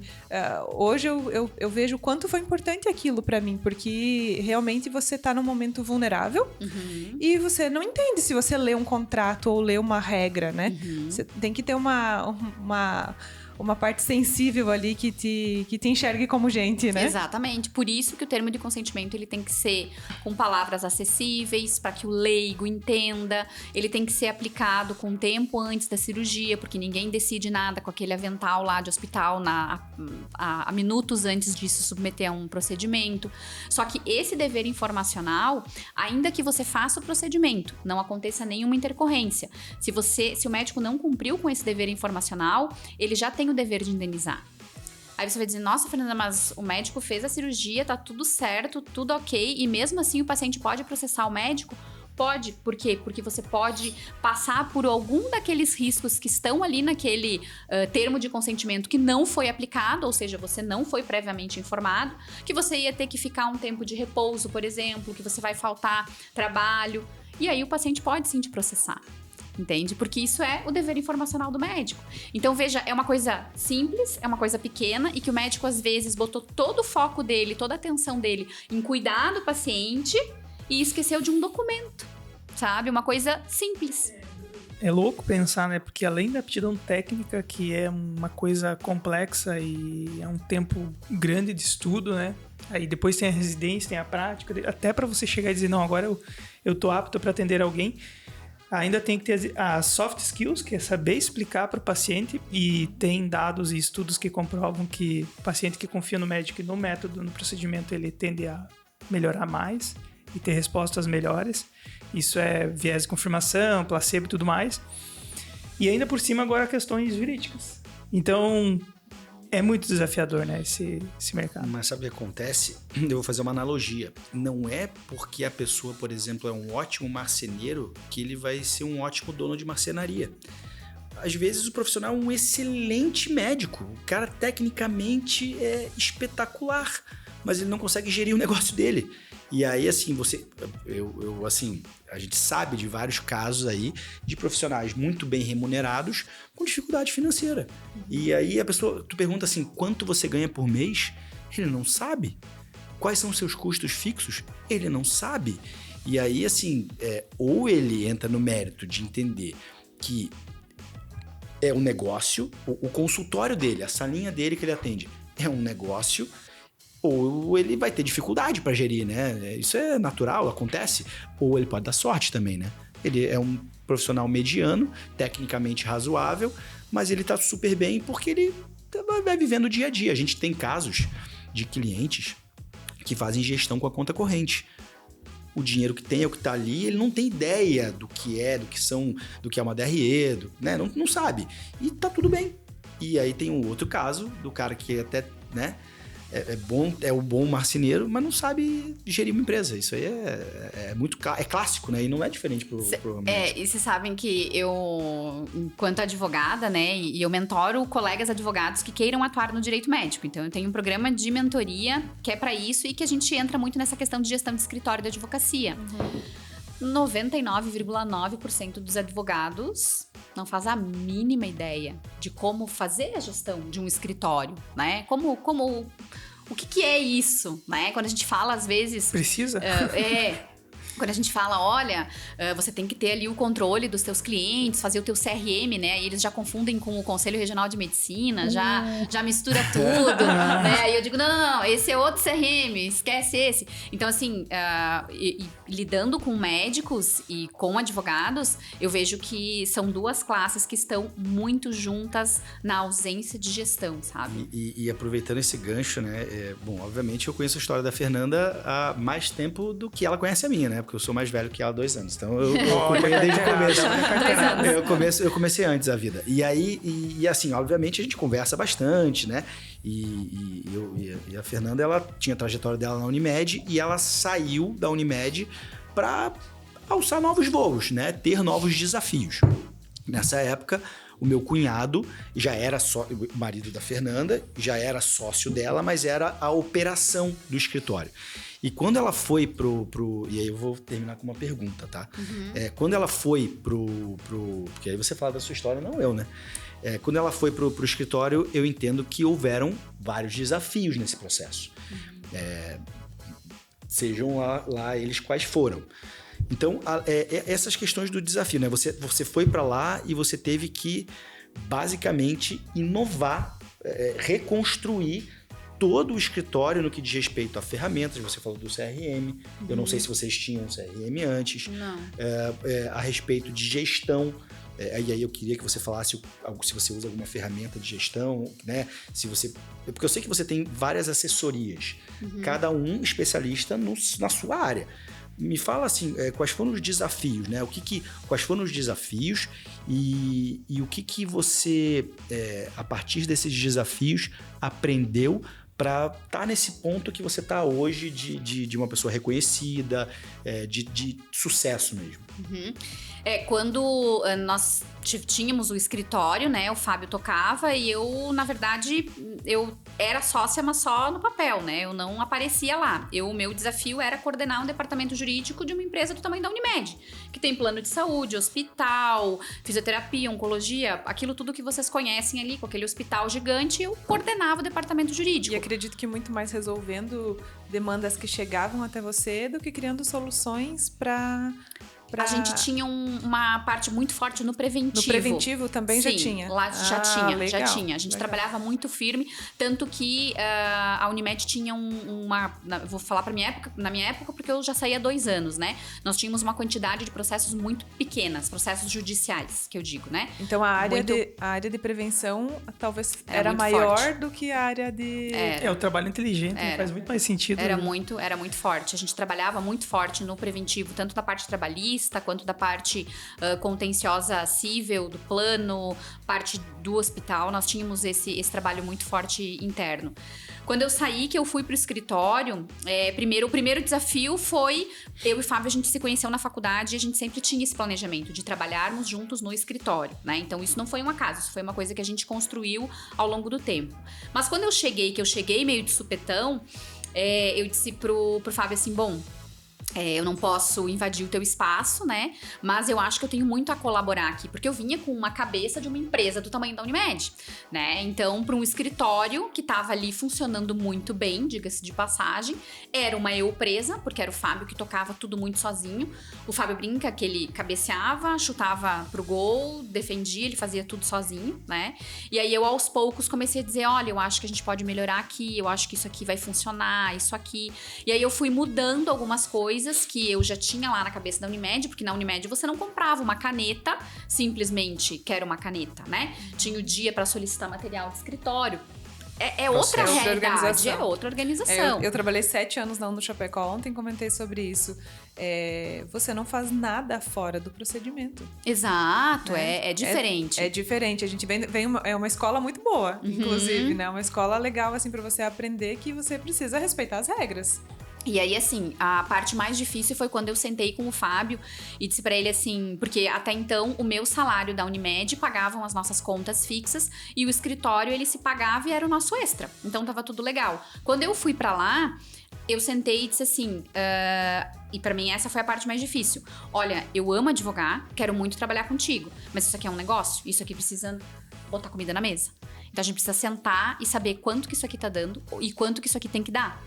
hoje eu vejo o quanto foi importante aquilo pra mim, porque realmente você tá num momento vulnerável, uhum. e você não entende se você lê um contrato ou lê uma regra, né? Uhum. Você tem que ter uma parte sensível ali que te enxergue como gente, né? Exatamente. Por isso que o termo de consentimento ele tem que ser com palavras acessíveis, para que o leigo entenda. Ele tem que ser aplicado com tempo antes da cirurgia, porque ninguém decide nada com aquele avental lá de hospital a minutos antes de se submeter a um procedimento. Só que esse dever informacional, ainda que você faça o procedimento, não aconteça nenhuma intercorrência. Se o médico não cumpriu com esse dever informacional, ele já tem o dever de indenizar. Aí você vai dizer, nossa, Fernanda, mas o médico fez a cirurgia, tá tudo certo, tudo ok, e mesmo assim o paciente pode processar o médico? Pode. Por quê? Porque você pode passar por algum daqueles riscos que estão ali naquele termo de consentimento que não foi aplicado, ou seja, você não foi previamente informado, que você ia ter que ficar um tempo de repouso, por exemplo, que você vai faltar trabalho, e aí o paciente pode sim te processar. Entende? Porque isso é o dever informacional do médico. Então, veja, é uma coisa simples, é uma coisa pequena e que o médico, às vezes, botou todo o foco dele, toda a atenção dele em cuidar do paciente e esqueceu de um documento, sabe? Uma coisa simples. É louco pensar, né? Porque além da aptidão técnica, que é uma coisa complexa e é um tempo grande de estudo, né? Aí depois tem a residência, tem a prática, até para você chegar e dizer, não, agora eu tô apto para atender alguém. Ainda tem que ter as soft skills, que é saber explicar para o paciente, e tem dados e estudos que comprovam que o paciente que confia no médico e no método, no procedimento, ele tende a melhorar mais e ter respostas melhores. Isso é viés de confirmação, placebo e tudo mais. E ainda por cima agora questões jurídicas. Então é muito desafiador, né, esse mercado. Mas sabe o que acontece? Eu vou fazer uma analogia. Não é porque a pessoa, por exemplo, é um ótimo marceneiro que ele vai ser um ótimo dono de marcenaria. Às vezes o profissional é um excelente médico. O cara tecnicamente é espetacular, mas ele não consegue gerir o negócio dele. E aí, assim, a gente sabe de vários casos aí de profissionais muito bem remunerados com dificuldade financeira. E aí tu pergunta assim, quanto você ganha por mês? Ele não sabe. Quais são os seus custos fixos? Ele não sabe. E aí, assim, ou ele entra no mérito de entender que é um negócio, o consultório dele, a salinha dele que ele atende é um negócio, ou ele vai ter dificuldade para gerir, né? Isso é natural, acontece. Ou ele pode dar sorte também, né? Ele é um profissional mediano, tecnicamente razoável, mas ele tá super bem porque ele vai vivendo o dia a dia. A gente tem casos de clientes que fazem gestão com a conta corrente. O dinheiro que tem é o que tá ali, ele não tem ideia do que é uma DRE, né? Não sabe. E tá tudo bem. E aí tem um outro caso do cara que até, né? É o bom marceneiro, mas não sabe gerir uma empresa. Isso aí é clássico, né? E não é diferente pro médico. E vocês sabem que eu, enquanto advogada, né? E eu mentoro colegas advogados que queiram atuar no direito médico. Então, eu tenho um programa de mentoria que é para isso e que a gente entra muito nessa questão de gestão de escritório da advocacia. 99,9% dos advogados não faz a mínima ideia de como fazer a gestão de um escritório, né? O que é isso, né? Quando a gente fala, às vezes... Precisa? Quando a gente fala, olha, você tem que ter ali o controle dos teus clientes, fazer o teu CRM, né? E eles já confundem com o Conselho Regional de Medicina, já mistura tudo, né? Aí eu digo, não, esse é outro CRM, esquece esse. Então, assim, lidando com médicos e com advogados, eu vejo que são duas classes que estão muito juntas na ausência de gestão, sabe? E aproveitando esse gancho, né? Obviamente eu conheço a história da Fernanda há mais tempo do que ela conhece a minha, né? Porque eu sou mais velho que ela há 2 anos. Então, eu acompanhei desde o começo. Eu comecei antes a vida. E aí, assim, obviamente, a gente conversa bastante, né? E a Fernanda, ela tinha a trajetória dela na Unimed e ela saiu da Unimed para alçar novos voos, né? Ter novos desafios. Nessa época, o meu cunhado já era o marido da Fernanda, já era sócio dela, mas era a operação do escritório. E quando ela foi e aí eu vou terminar com uma pergunta, tá? Quando ela foi porque aí você fala da sua história, não eu, né? Quando ela foi pro escritório, eu entendo que houveram vários desafios nesse processo. Sejam lá eles quais foram. Então, essas questões do desafio, né? Você foi para lá e você teve que basicamente inovar, reconstruir todo o escritório no que diz respeito a ferramentas. Você falou do CRM, eu não sei se vocês tinham CRM antes. Não. A respeito de gestão. E aí eu queria que você falasse se você usa alguma ferramenta de gestão, né? Porque eu sei que você tem várias assessorias, cada um especialista na sua área. Me fala assim, quais foram os desafios, né? Quais foram os desafios e o que você, a partir desses desafios, aprendeu para estar nesse ponto que você está hoje de uma pessoa reconhecida, de sucesso mesmo. Quando nós tínhamos o escritório, né, o Fábio tocava e eu, na verdade, eu era sócia, mas só no papel, né, eu não aparecia lá. O meu desafio era coordenar um departamento jurídico de uma empresa do tamanho da Unimed, que tem plano de saúde, hospital, fisioterapia, oncologia, aquilo tudo que vocês conhecem ali, com aquele hospital gigante, eu coordenava o departamento jurídico. E acredito que muito mais resolvendo demandas que chegavam até você do que criando soluções para... A gente tinha uma parte muito forte no preventivo. No preventivo também? Sim, já tinha? Lá já tinha. A gente trabalhava muito firme, tanto que a Unimed tinha vou falar na minha época, porque eu já saí há 2 anos, né? Nós tínhamos uma quantidade de processos muito pequenas, processos judiciais, que eu digo, né? Então a área de prevenção talvez era maior forte do que a área de... o trabalho inteligente faz muito mais sentido. Era muito forte. A gente trabalhava muito forte no preventivo, tanto da parte trabalhista, quanto da parte contenciosa civil, do plano, parte do hospital. Nós tínhamos esse trabalho muito forte interno. Quando eu saí, que eu fui pro escritório, o primeiro desafio foi... Eu e Fábio, a gente se conheceu na faculdade e a gente sempre tinha esse planejamento de trabalharmos juntos no escritório, né? Então, isso não foi um acaso, isso foi uma coisa que a gente construiu ao longo do tempo. Mas quando eu cheguei meio de supetão, eu disse pro Fábio assim, bom... eu não posso invadir o teu espaço, né? Mas eu acho que eu tenho muito a colaborar aqui, porque eu vinha com uma cabeça de uma empresa do tamanho da Unimed, né? Então, para um escritório que estava ali funcionando muito bem, diga-se de passagem, era uma eu presa, porque era o Fábio que tocava tudo muito sozinho. O Fábio brinca que ele cabeceava, chutava pro gol, defendia, ele fazia tudo sozinho, né? E aí eu, aos poucos, comecei a dizer, olha, eu acho que a gente pode melhorar aqui, eu acho que isso aqui vai funcionar, isso aqui. E aí eu fui mudando algumas coisas que eu já tinha lá na cabeça da Unimed, porque na Unimed você não comprava uma caneta, simplesmente quero uma caneta, né? Tinha o dia para solicitar material de escritório. É outra realidade, é outra organização. Eu trabalhei 7 anos na Chapecó, ontem comentei sobre isso. Você não faz nada fora do procedimento. Exato, né? É diferente. É diferente. A gente é uma escola muito boa, inclusive, né? Uma escola legal, assim, para você aprender que você precisa respeitar as regras. E aí, assim, a parte mais difícil foi quando eu sentei com o Fábio e disse pra ele assim, porque até então o meu salário da Unimed pagavam as nossas contas fixas e o escritório ele se pagava e era o nosso extra. Então tava tudo legal. Quando eu fui pra lá, eu sentei e disse assim, e pra mim essa foi a parte mais difícil. Olha, eu amo advogar, quero muito trabalhar contigo, mas isso aqui é um negócio, isso aqui precisa botar comida na mesa. Então a gente precisa sentar e saber quanto que isso aqui tá dando e quanto que isso aqui tem que dar.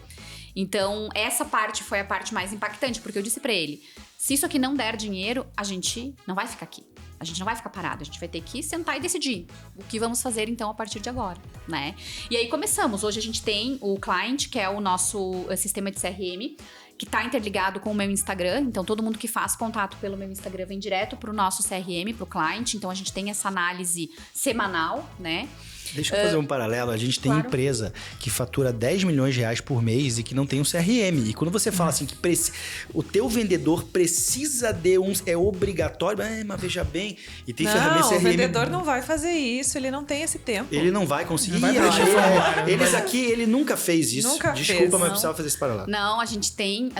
Então, essa parte foi a parte mais impactante, porque eu disse pra ele, se isso aqui não der dinheiro, a gente não vai ficar aqui. A gente não vai ficar parado, a gente vai ter que sentar e decidir o que vamos fazer, então, a partir de agora, né? E aí, começamos. Hoje, a gente tem o Client, que é o nosso sistema de CRM, que tá interligado com o meu Instagram. Então, todo mundo que faz contato pelo meu Instagram vem direto pro nosso CRM, pro Client. Então, a gente tem essa análise semanal, né? Deixa eu fazer um paralelo. A gente tem empresa que fatura 10 milhões de reais por mês e que não tem um CRM. E quando você fala assim que o teu vendedor precisa de é obrigatório, mas veja bem, e tem ferramenta CRM. O vendedor não vai fazer isso, ele não tem esse tempo. Ele não vai conseguir. Ele nunca fez isso. Desculpa, mas precisava fazer esse paralelo. Não, a gente tem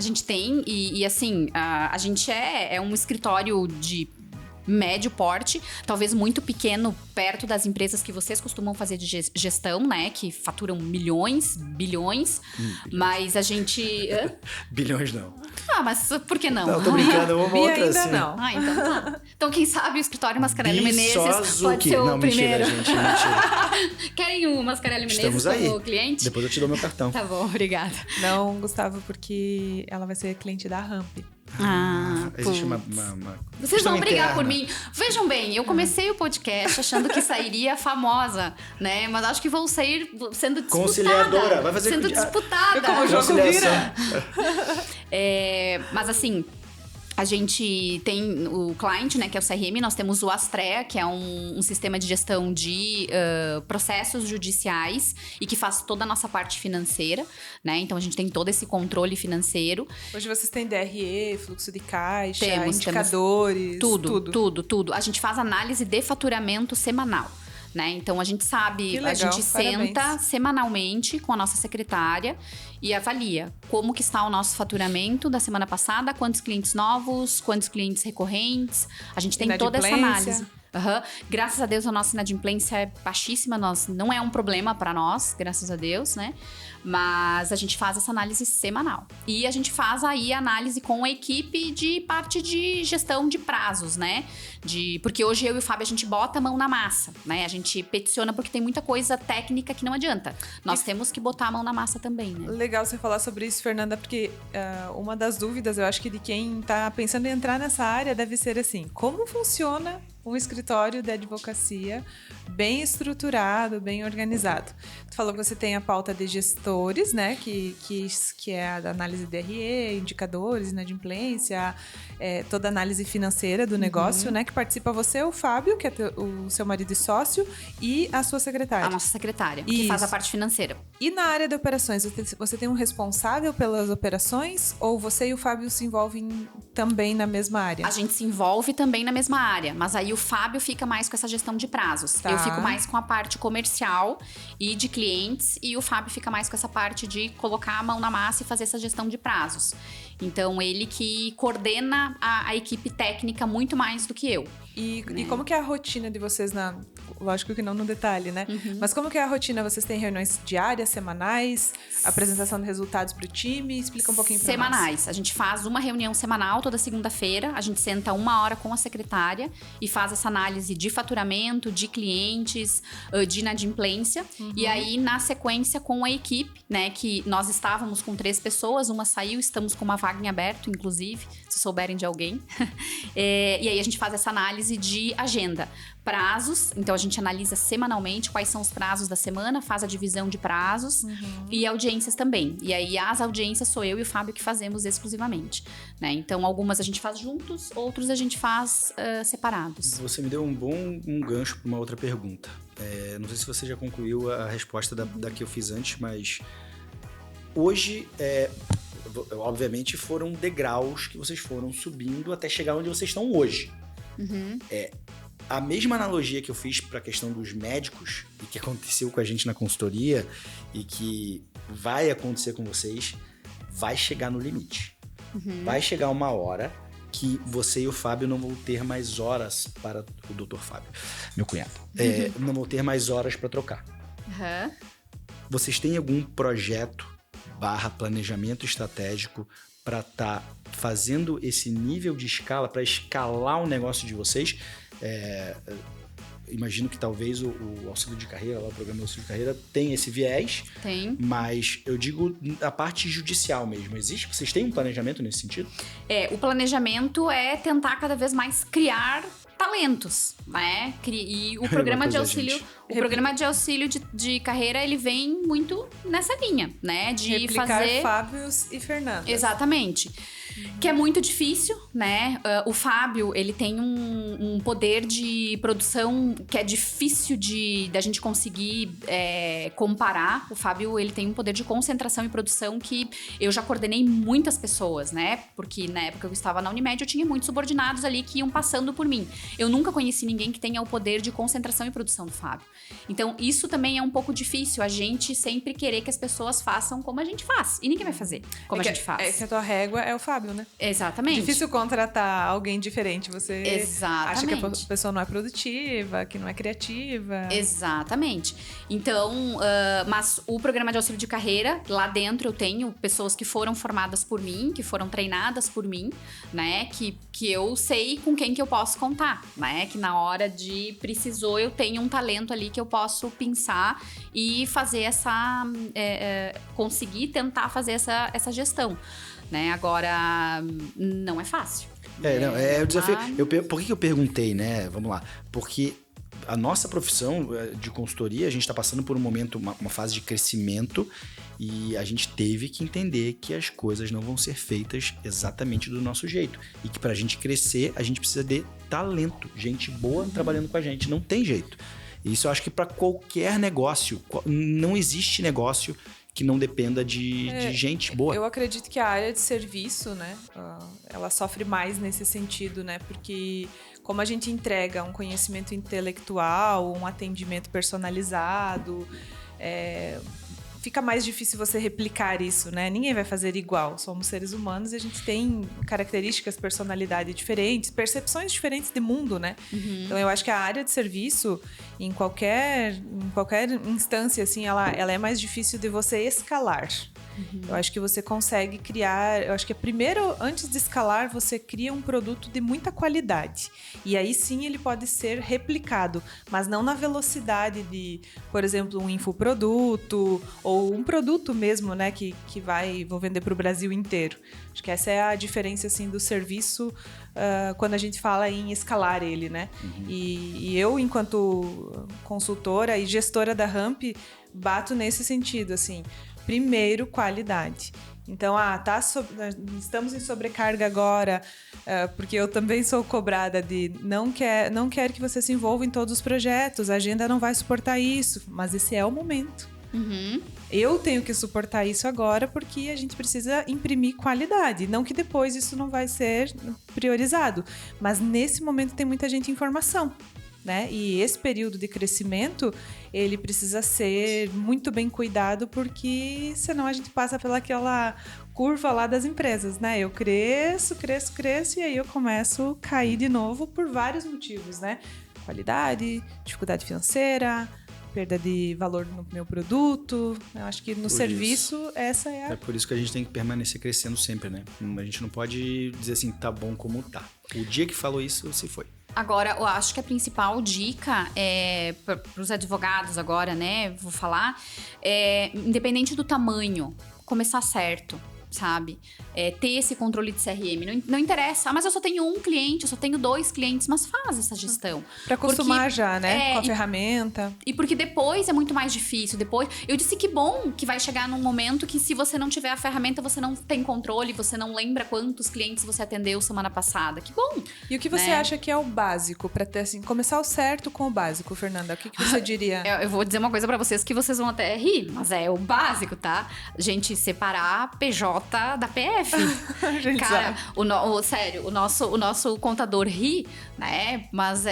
e assim, a gente é um escritório de médio porte, talvez muito pequeno perto das empresas que vocês costumam fazer de gestão, né? Que faturam milhões, bilhões. Mas a gente... Bilhões não. Mas por que não? Não, tô brincando, uma outra ainda assim. Não. Então tá. Então quem sabe o escritório Mascarelli Menezes pode ser o não, primeiro. Mentira. Querem o Mascarelli Menezes como cliente? Depois eu te dou meu cartão. Tá bom, obrigada. Não, Gustavo, porque ela vai ser cliente da Ramp. Existe uma Vocês vão brigar por mim. Vejam bem, eu comecei o podcast achando que sairia famosa, né? Mas acho que vou sair sendo disputada. Conciliadora, vai fazer sendo disputada. Como o jogo vira. Mas assim, a gente tem o client, né, que é o CRM, nós temos o Astrea, que é um sistema de gestão de processos judiciais e que faz toda a nossa parte financeira, né? Então a gente tem todo esse controle financeiro. Hoje vocês têm DRE, fluxo de caixa, temos indicadores, tudo. A gente faz análise de faturamento semanal. Né? Então a gente sabe, a gente senta semanalmente com a nossa secretária e avalia como que está o nosso faturamento da semana passada, quantos clientes novos, quantos clientes recorrentes. A gente tem toda essa análise. Graças a Deus a nossa inadimplência é baixíssima, não é um problema para nós, graças a Deus, né? Mas a gente faz essa análise semanal. E a gente faz aí a análise com a equipe de parte de gestão de prazos, né? Porque hoje eu e o Fábio, a gente bota a mão na massa, né? A gente peticiona porque tem muita coisa técnica que não adianta. Nós temos que botar a mão na massa também, né? Legal você falar sobre isso, Fernanda, porque uma das dúvidas, eu acho que de quem tá pensando em entrar nessa área deve ser assim, como funciona um escritório de advocacia bem estruturado, bem organizado? Tu falou que você tem a pauta de gestores, né? Que é a análise DRE, indicadores, inadimplência, toda a análise financeira do negócio, né? Que participa você, o Fábio, que é o seu marido e sócio, e a sua secretária. A nossa secretária, que faz a parte financeira. E na área de operações, você tem um responsável pelas operações ou você e o Fábio se envolvem também na mesma área? A gente se envolve também na mesma área, mas aí o Fábio fica mais com essa gestão de prazos. Tá. Eu fico mais com a parte comercial e de clientes e o Fábio fica mais com essa parte de colocar a mão na massa e fazer essa gestão de prazos. Então, ele que coordena a equipe técnica muito mais do que eu. E como que é a rotina de vocês lógico que não no detalhe, né? Mas como que é a rotina? Vocês têm reuniões diárias, semanais? Apresentação de resultados para o time? Explica um pouquinho para nós. Semanais. A gente faz uma reunião semanal toda segunda-feira. A gente senta 1 hora com a secretária e faz essa análise de faturamento, de clientes, de inadimplência. E aí, na sequência, com a equipe, né? Que nós estávamos com 3 pessoas, uma saiu, estamos com uma vaga em aberto, inclusive, se souberem de alguém. E aí, a gente faz essa análise de agenda. Prazos, então a gente analisa semanalmente quais são os prazos da semana, faz a divisão de prazos e audiências também. E aí as audiências sou eu e o Fábio que fazemos exclusivamente, né? Então algumas a gente faz juntos, outros a gente faz separados. Você me deu um gancho para uma outra pergunta. Não sei se você já concluiu a resposta da que eu fiz antes, mas hoje, obviamente, foram degraus que vocês foram subindo até chegar onde vocês estão hoje. A mesma analogia que eu fiz para a questão dos médicos e que aconteceu com a gente na consultoria e que vai acontecer com vocês, vai chegar no limite. Vai chegar uma hora que você e o Fábio não vão ter mais horas para... O doutor Fábio, meu cunhado. Não vão ter mais horas para trocar. Vocês têm algum projeto / planejamento estratégico para estar fazendo esse nível de escala, para escalar o negócio de vocês? Imagino que talvez o auxílio de carreira, o programa de auxílio de carreira, tem esse viés. Tem. Mas eu digo a parte judicial mesmo. Existe? Vocês têm um planejamento nesse sentido? O planejamento é tentar cada vez mais criar talentos, né? E o programa de auxílio, programa de auxílio de carreira, ele vem muito nessa linha, né? De replicar fazer Fábios e Fernanda. Exatamente. Que é muito difícil, né? O Fábio, ele tem um poder de produção que é difícil da gente conseguir comparar. O Fábio, ele tem um poder de concentração e produção que eu já coordenei muitas pessoas, né? Porque na época que eu estava na Unimed, eu tinha muitos subordinados ali que iam passando por mim. Eu nunca conheci ninguém que tenha o poder de concentração e produção do Fábio. Então, isso também é um pouco difícil, a gente sempre querer que as pessoas façam como a gente faz. E ninguém vai fazer como a gente faz. É que a tua régua é o Fábio, né? Exatamente. Difícil contratar alguém diferente. Você Exatamente. acha que a pessoa não é produtiva, que não é criativa. Exatamente. Então, mas o programa de auxílio de carreira, lá dentro eu tenho pessoas que foram formadas por mim, que foram treinadas por mim, né? Que eu sei com quem que eu posso contar, né? Que na hora de precisou, eu tenho um talento ali que eu posso pensar e fazer conseguir tentar fazer essa gestão. né? Agora, não é fácil. É o desafio. Por que eu perguntei, né? Vamos lá. Porque a nossa profissão de consultoria, a gente está passando por um momento, uma fase de crescimento, e a gente teve que entender que as coisas não vão ser feitas exatamente do nosso jeito. E que para a gente crescer, a gente precisa de talento, gente boa trabalhando com a gente. Não tem jeito. Isso eu acho que para qualquer negócio, não existe negócio que não dependa de gente boa. Eu acredito que a área de serviço, né, ela sofre mais nesse sentido, né, porque como a gente entrega um conhecimento intelectual, um atendimento personalizado, fica mais difícil você replicar isso, né? Ninguém vai fazer igual. Somos seres humanos e a gente tem características, personalidade diferentes, percepções diferentes de mundo, né? Uhum. Então, eu acho que a área de serviço, em qualquer instância, assim, ela é mais difícil de você escalar. Uhum. Eu acho que você consegue criar... Eu acho que primeiro, antes de escalar, você cria um produto de muita qualidade. E aí sim ele pode ser replicado, mas não na velocidade de, por exemplo, um infoproduto ou um produto mesmo, né, que vou vender para o Brasil inteiro. Acho que essa é a diferença, assim, do serviço quando a gente fala em escalar ele, né? Uhum. E eu, enquanto consultora e gestora da Ramp, bato nesse sentido, assim... Primeiro, qualidade. Então, estamos em sobrecarga agora, porque eu também sou cobrada de não quero que você se envolva em todos os projetos, a agenda não vai suportar isso, mas esse é o momento. Uhum. Eu tenho que suportar isso agora porque a gente precisa imprimir qualidade, não que depois isso não vai ser priorizado, mas nesse momento tem muita gente em formação. Né? E esse período de crescimento, ele precisa ser muito bem cuidado, porque senão a gente passa pelaquela curva lá das empresas, né? Eu cresço, e aí eu começo a cair de novo por vários motivos, né? Qualidade, dificuldade financeira, perda de valor no meu produto. Eu acho que no serviço, essa é a... É por isso que a gente tem que permanecer crescendo sempre, né? A gente não pode dizer assim, tá bom como tá. O dia que falou isso, se foi. Agora, eu acho que a principal dica para os advogados agora, né, vou falar, independente do tamanho, começar certo, sabe? Ter esse controle de CRM. Não interessa, mas eu só tenho um cliente, eu só tenho 2 clientes, mas faz essa gestão. Para acostumar já, né? Com a ferramenta. E porque depois é muito mais difícil. Depois, eu disse que bom que vai chegar num momento que, se você não tiver a ferramenta, você não tem controle, você não lembra quantos clientes você atendeu semana passada. Que bom! E o que você acha que é o básico para ter, assim, começar o certo com o básico, Fernanda? O que você diria? Eu vou dizer uma coisa para vocês que vocês vão até rir, mas é o básico, tá? Gente, separar PJ da PF. Cara, sério, o nosso contador ri, né? Mas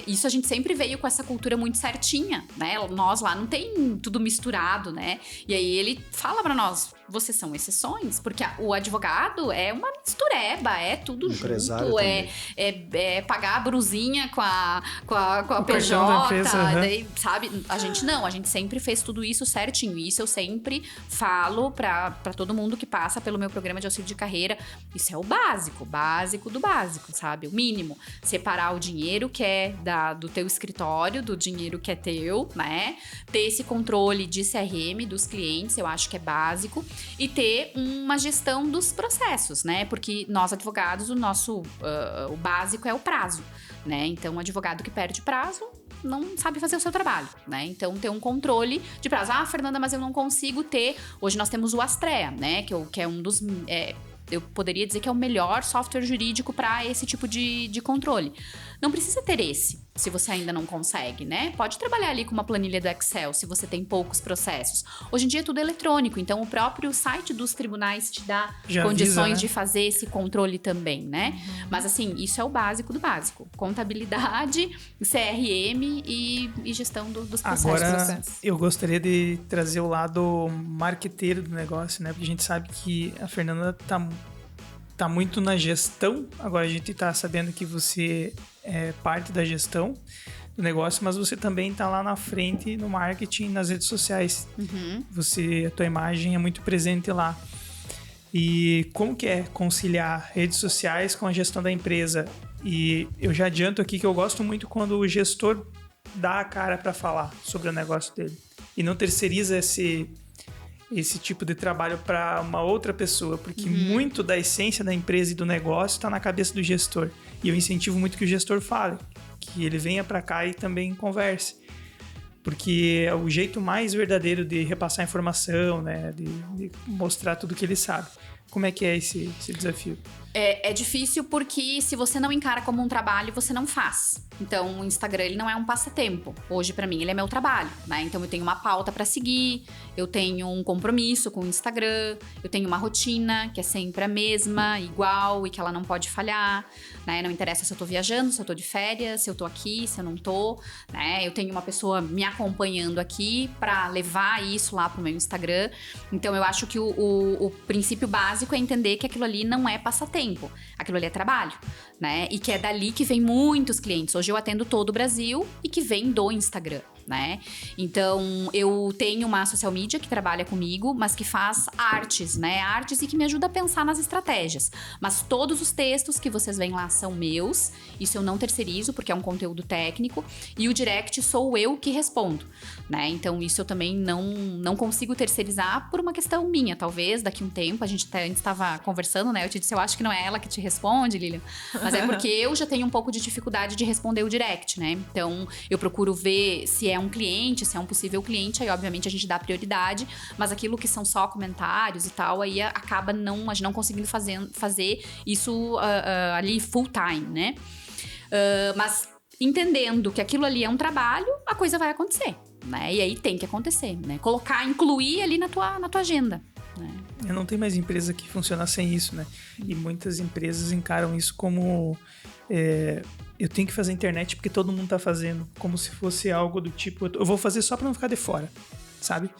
isso a gente sempre veio com essa cultura muito certinha, né? Nós lá não tem tudo misturado, né? E aí ele fala pra nós, vocês são exceções, porque o advogado é uma mistureba, é tudo junto, é pagar a brusinha com a PJ, empresa, daí, sabe? A gente não, a gente sempre fez tudo isso certinho. Isso eu sempre falo pra todo mundo que passa pelo meu programa de auxílio de carreira. Isso é o básico do básico, sabe? O mínimo. Separar o dinheiro que é do teu escritório, do dinheiro que é teu, né? Ter esse controle de CRM dos clientes, eu acho que é básico. E ter uma gestão dos processos, né? Porque nós, advogados, o básico é o prazo, né? Então, o advogado que perde prazo não sabe fazer o seu trabalho, né? Então, ter um controle de prazo. Ah, Fernanda, mas eu não consigo ter... Hoje nós temos o Astrea, né? Que é um dos... eu poderia dizer que é o melhor software jurídico para esse tipo de controle. Não precisa ter esse, se você ainda não consegue, né? Pode trabalhar ali com uma planilha do Excel, se você tem poucos processos. Hoje em dia é tudo eletrônico, então o próprio site dos tribunais te dá condições de fazer esse controle também, né? Uhum. Mas assim, isso é o básico do básico. Contabilidade, CRM e gestão dos processos. Agora, eu gostaria de trazer o lado marqueteiro do negócio, né? Porque a gente sabe que a Fernanda tá muito na gestão. Agora a gente tá sabendo que você é parte da gestão do negócio, mas você também tá lá na frente no marketing, nas redes sociais. Uhum. A tua imagem é muito presente lá. E como que é conciliar redes sociais com a gestão da empresa? E eu já adianto aqui que eu gosto muito quando o gestor dá a cara para falar sobre o negócio dele e não terceiriza esse tipo de trabalho para uma outra pessoa, porque muito da essência da empresa e do negócio está na cabeça do gestor. E eu incentivo muito que o gestor fale, que ele venha para cá e também converse. Porque é o jeito mais verdadeiro de repassar informação, né? De mostrar tudo que ele sabe. Como é que é esse desafio? É difícil porque se você não encara como um trabalho, você não faz. Então, o Instagram, ele não é um passatempo. Hoje, pra mim, ele é meu trabalho, né? Então, eu tenho uma pauta pra seguir, eu tenho um compromisso com o Instagram, eu tenho uma rotina que é sempre a mesma, igual, e que ela não pode falhar, né? Não interessa se eu tô viajando, se eu tô de férias, se eu tô aqui, se eu não tô, né? Eu tenho uma pessoa me acompanhando aqui pra levar isso lá pro meu Instagram. Então, eu acho que o princípio básico é entender que aquilo ali não é passatempo. Aquilo ali é trabalho, né? E que é dali que vem muitos clientes. Hoje eu atendo todo o Brasil e que vem do Instagram, né? Então, eu tenho uma social media que trabalha comigo, mas que faz artes, né? Artes e que me ajuda a pensar nas estratégias. Mas todos os textos que vocês veem lá são meus. Isso eu não terceirizo, porque é um conteúdo técnico. E o direct sou eu que respondo, né? Então, isso eu também não consigo terceirizar por uma questão minha. Talvez daqui a um tempo, a gente até antes estava conversando, né? Eu te disse, eu acho que não é ela que te responde, Lilian. Mas é porque eu já tenho um pouco de dificuldade de responder o direct, né? Então, eu procuro ver se é um cliente, se é um possível cliente, aí obviamente a gente dá prioridade, mas aquilo que são só comentários e tal, aí acaba a gente não conseguindo fazer isso ali full time, né? Mas entendendo que aquilo ali é um trabalho, a coisa vai acontecer, né? E aí tem que acontecer, né? Incluir ali na tua agenda, né? Não tem mais empresa que funciona sem isso, né? E muitas empresas encaram isso como... eu tenho que fazer internet porque todo mundo tá fazendo, como se fosse algo do tipo, eu vou fazer só pra não ficar de fora, sabe?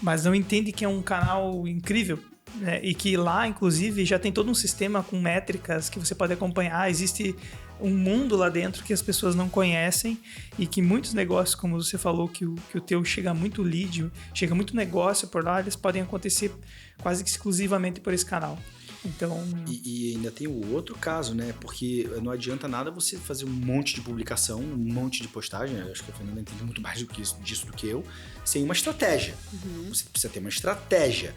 Mas não entende que é um canal incrível, né? E que lá, inclusive, já tem todo um sistema com métricas que você pode acompanhar, existe um mundo lá dentro que as pessoas não conhecem e que muitos negócios, como você falou, que o teu chega muito lead, chega muito negócio por lá, eles podem acontecer quase que exclusivamente por esse canal. Então... E ainda tem o outro caso, né? Porque não adianta nada você fazer um monte de publicação, um monte de postagem, eu acho que a Fernanda entende muito mais disso do que eu, sem uma estratégia. Você precisa ter uma estratégia.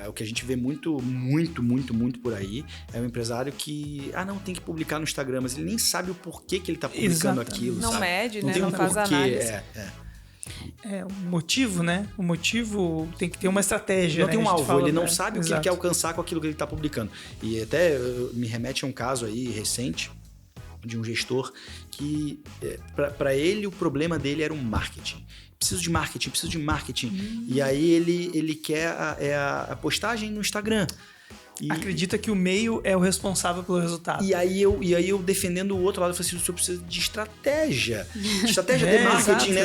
O que a gente vê muito por aí é um empresário que, não, tem que publicar no Instagram, mas ele nem sabe o porquê que ele tá publicando aquilo, não sabe? mede, não né? Tem não faz análise. O motivo, né? O motivo tem que ter uma estratégia. Não tem um alvo, ele não né? sabe o que ele quer alcançar com aquilo que ele está publicando. E até me remete a um caso aí recente de um gestor que, para ele, o problema dele era o marketing. Preciso de marketing. E aí ele quer a postagem no Instagram. Acredita que o meio é o responsável pelo resultado. E aí eu defendendo o outro lado, eu falei assim, o senhor precisa de estratégia. Estratégia de marketing, né?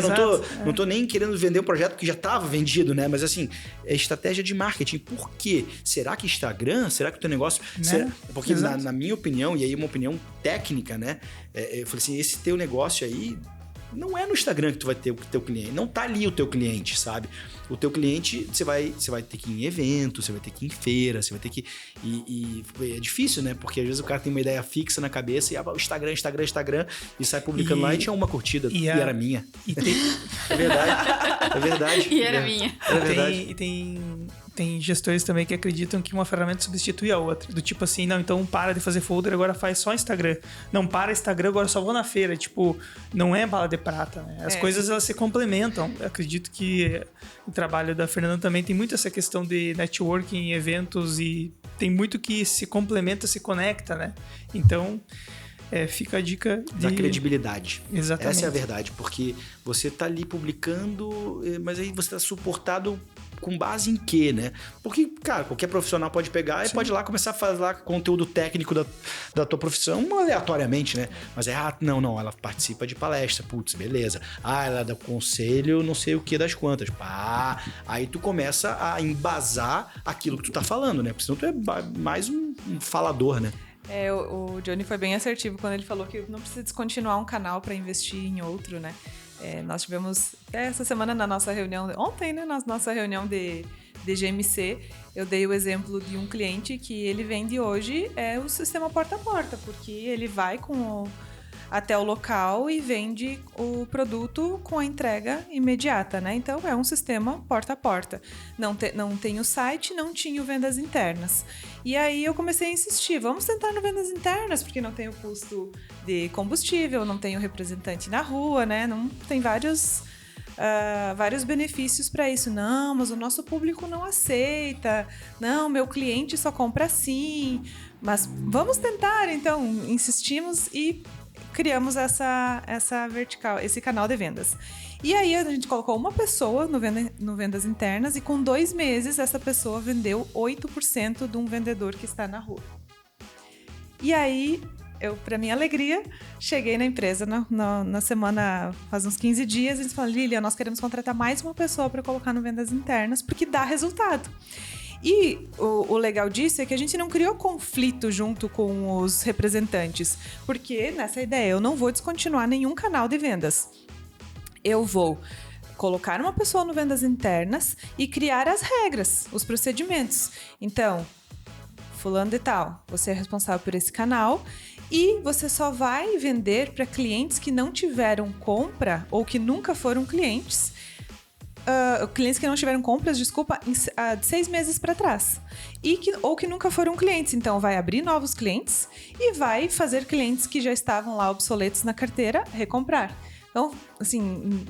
Não tô nem querendo vender um projeto que já estava vendido, né? Mas assim, é estratégia de marketing. Por quê? Será que Instagram? Será que o teu negócio... Né? Porque na minha opinião, e aí uma opinião técnica, né? Eu falei assim, esse teu negócio aí... Não é no Instagram que tu vai ter o teu cliente. Não tá ali o teu cliente, sabe? O teu cliente, você vai ter que ir em evento, você vai ter que ir em feira, você vai ter que... E é difícil, né? Porque às vezes o cara tem uma ideia fixa na cabeça e Instagram, e sai publicando lá e tinha uma curtida e era minha. É verdade. E era minha. É verdade. Tem gestores também que acreditam que uma ferramenta substitui a outra. Do tipo assim, não, então para de fazer folder, agora faz só Instagram. Não, para Instagram, agora só vou na feira. Tipo, não é bala de prata, né? As coisas, elas se complementam. Eu acredito que o trabalho da Fernanda também tem muito essa questão de networking, eventos, e tem muito que se complementa, se conecta, né? Então... fica a dica da credibilidade. Exatamente. Essa é a verdade, porque você tá ali publicando, mas aí você tá suportado com base em quê, né? Porque, cara, qualquer profissional pode pegar e pode ir lá começar a fazer lá conteúdo técnico da tua profissão aleatoriamente, né? Mas não, ela participa de palestra, putz, beleza. Ela dá conselho, não sei o que das quantas. Pá, aí tu começa a embasar aquilo que tu tá falando, né? Porque senão tu é mais um falador, né? O Johnny foi bem assertivo quando ele falou que não precisa descontinuar um canal para investir em outro, né? Nós tivemos essa semana na nossa reunião, ontem, né? Na nossa reunião de GMC, eu dei o exemplo de um cliente que ele vende hoje o sistema porta a porta, porque ele vai com até o local e vende o produto com a entrega imediata, né? Então, é um sistema porta a porta. Não tem o site, não tinha o vendas internas. E aí eu comecei a insistir, vamos tentar no vendas internas, porque não tem o custo de combustível, não tem o representante na rua, né? Não tem vários benefícios para isso. Não, mas o nosso público não aceita. Não, meu cliente só compra assim. Mas vamos tentar, então. Insistimos e criamos essa vertical, esse canal de vendas. E aí a gente colocou uma pessoa no vendas internas e com 2 meses essa pessoa vendeu 8% de um vendedor que está na rua. E aí, para minha alegria, cheguei na empresa na semana, faz uns 15 dias, e eles falaram, Lilian, nós queremos contratar mais uma pessoa para colocar no vendas internas, porque dá resultado. E o legal disso é que a gente não criou conflito junto com os representantes, porque nessa ideia eu não vou descontinuar nenhum canal de vendas. Eu vou colocar uma pessoa no vendas internas e criar as regras, os procedimentos. Então, fulano de tal, você é responsável por esse canal e você só vai vender para clientes que não tiveram compra ou que nunca foram clientes. Clientes que não tiveram compras, de 6 meses para trás. Ou que nunca foram clientes. Então, vai abrir novos clientes e vai fazer clientes que já estavam lá obsoletos na carteira recomprar. Então, assim,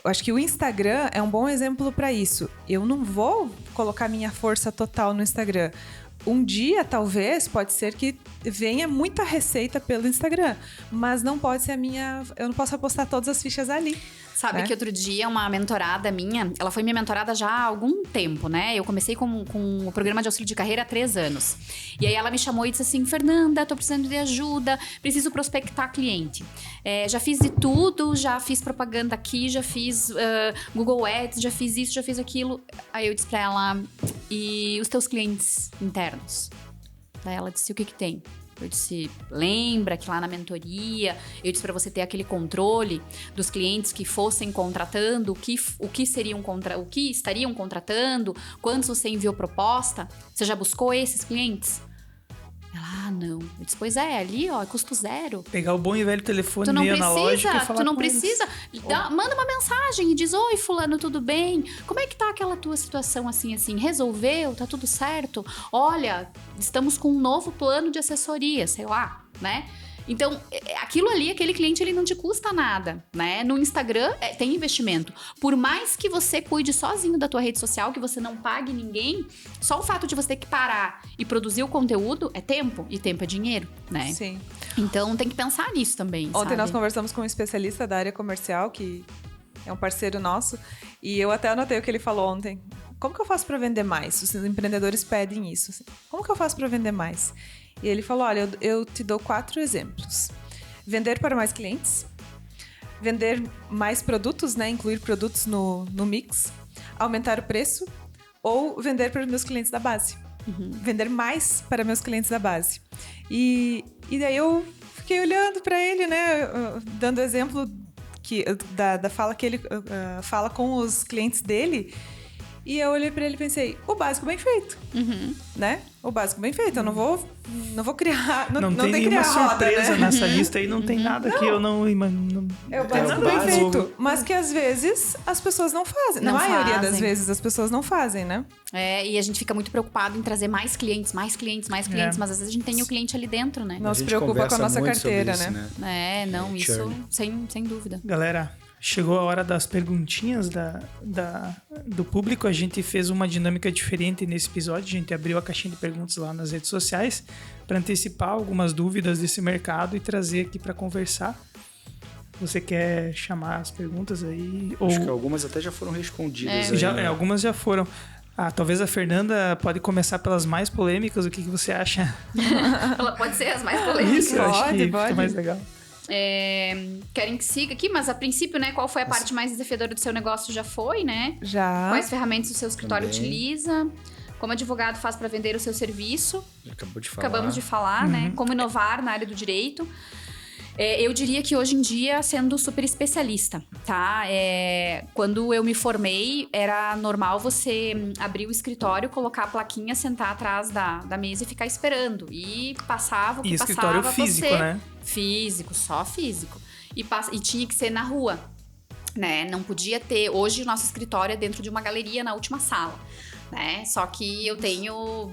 acho que o Instagram é um bom exemplo para isso. Eu não vou colocar minha força total no Instagram. Um dia, talvez, pode ser que venha muita receita pelo Instagram, mas não pode ser eu não posso apostar todas as fichas ali. Sabe, né? Que outro dia uma mentorada minha, ela foi minha mentorada já há algum tempo, né? Eu comecei com o programa de auxílio de carreira há 3 anos. E aí ela me chamou e disse assim, Fernanda, tô precisando de ajuda, preciso prospectar cliente. Já fiz de tudo, já fiz propaganda aqui, já fiz Google Ads, já fiz isso, já fiz aquilo. Aí eu disse pra ela, e os teus clientes internos? Daí ela disse, o que tem? Eu disse, lembra que lá na mentoria eu disse para você ter aquele controle dos clientes que fossem contratando, o que estariam contratando, quantos você enviou proposta? Você já buscou esses clientes? Ela, não. Eu disse, pois é, ali, ó, custo 0. Pegar o bom e velho telefone meio analógico e falar. Tu não precisa. Manda uma mensagem e diz, oi, fulano, tudo bem? Como é que tá aquela tua situação assim? Resolveu? Tá tudo certo? Olha, estamos com um novo plano de assessoria, sei lá, né? Então, aquilo ali, aquele cliente, ele não te custa nada, né? No Instagram, tem investimento. Por mais que você cuide sozinho da tua rede social, que você não pague ninguém, só o fato de você ter que parar e produzir o conteúdo é tempo, e tempo é dinheiro, né? Sim. Então, tem que pensar nisso também, Ontem nós conversamos com um especialista da área comercial, que é um parceiro nosso, e eu até anotei o que ele falou ontem. Como que eu faço para vender mais? Os empreendedores pedem isso. Assim. Como que eu faço para vender mais? E ele falou, olha, eu te dou 4 exemplos. Vender para mais clientes, vender mais produtos, né? Incluir produtos no mix, aumentar o preço ou vender para os meus clientes da base. Uhum. Vender mais para meus clientes da base. E daí eu fiquei olhando para ele, né? Dando exemplo da fala que ele fala com os clientes dele. E eu olhei pra ele e pensei, o básico bem feito, né? O básico bem feito, eu não vou criar... Não tem nenhuma surpresa, né? Nessa lista aí, não tem nada que eu não... É o básico bem feito, mas que às vezes as pessoas não fazem. Na maioria das vezes as pessoas não fazem, né? E a gente fica muito preocupado em trazer mais clientes, mas às vezes a gente tem o cliente ali dentro, né? Não se preocupa com a nossa carteira, isso, né? Isso sem dúvida. Galera, chegou a hora das perguntinhas do público. A gente fez uma dinâmica diferente nesse episódio. A gente abriu a caixinha de perguntas lá nas redes sociais para antecipar algumas dúvidas desse mercado e trazer aqui para conversar. Você quer chamar as perguntas aí? Acho que algumas até já foram respondidas. Aí, né? Algumas já foram. Talvez a Fernanda pode começar pelas mais polêmicas. O que você acha? Ela pode ser as mais polêmicas. Isso, eu acho que fica mais legal. Querem que siga aqui, mas a princípio, né, qual foi a parte mais desafiadora do seu negócio já foi, né? Já. Quais ferramentas o seu escritório utiliza? Como advogado faz para vender o seu serviço? Acabamos de falar, né? Como inovar na área do direito. Eu diria que hoje em dia, sendo super especialista, tá? Quando eu me formei, era normal você abrir o escritório, colocar a plaquinha, sentar atrás da mesa e ficar esperando. E passava o que passava. E escritório físico, né? Físico, só físico. E tinha que ser na rua, né? Não podia ter... Hoje, o nosso escritório é dentro de uma galeria na última sala. Né? Só que eu tenho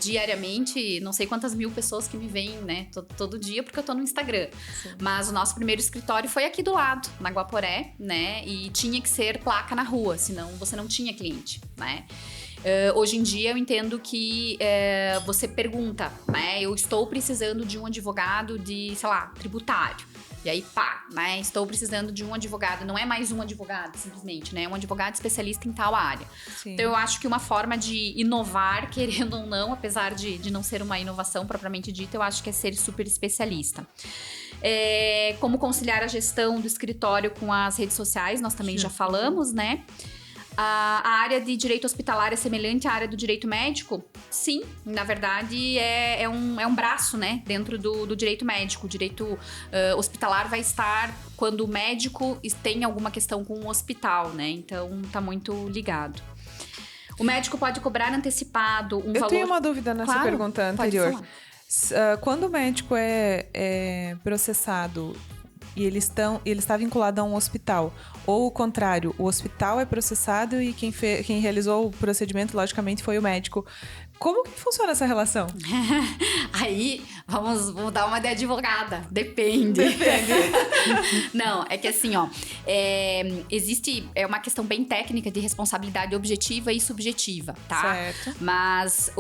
diariamente não sei quantas mil pessoas que me veem, né? Todo dia, porque eu tô no Instagram. Sim. Mas o nosso primeiro escritório foi aqui do lado, na Guaporé, né? E tinha que ser placa na rua, senão você não tinha cliente, né? Hoje em dia eu entendo que você pergunta, né? Eu estou precisando de um advogado de, sei lá, tributário. E aí, né? Estou precisando de um advogado. Não é mais um advogado, simplesmente, né? É um advogado especialista em tal área. Sim. Então, eu acho que uma forma de inovar, querendo ou não, apesar de não ser uma inovação propriamente dita, eu acho que é ser super especialista. Como conciliar a gestão do escritório com as redes sociais, nós também já falamos, né? A área de direito hospitalar é semelhante à área do direito médico? Sim, na verdade é um braço, né, dentro do direito médico. O direito hospitalar vai estar quando o médico tem alguma questão com o hospital, né? Então tá muito ligado. O médico pode cobrar antecipado valor... Eu tenho uma dúvida nessa pergunta anterior. Quando o médico é processado e ele está vinculado a um hospital, ou o contrário, o hospital é processado e quem realizou o procedimento, logicamente, foi o médico. Como que funciona essa relação? Aí, vamos dar uma de advogada. Depende. Não, é que assim, ó... existe uma questão bem técnica de responsabilidade objetiva e subjetiva, tá? Certo. Mas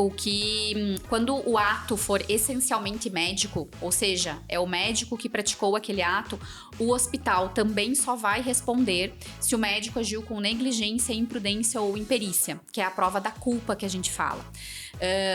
quando o ato for essencialmente médico, ou seja, é o médico que praticou aquele ato, o hospital também só vai responder se o médico agiu com negligência, imprudência ou imperícia, que é a prova da culpa que a gente fala.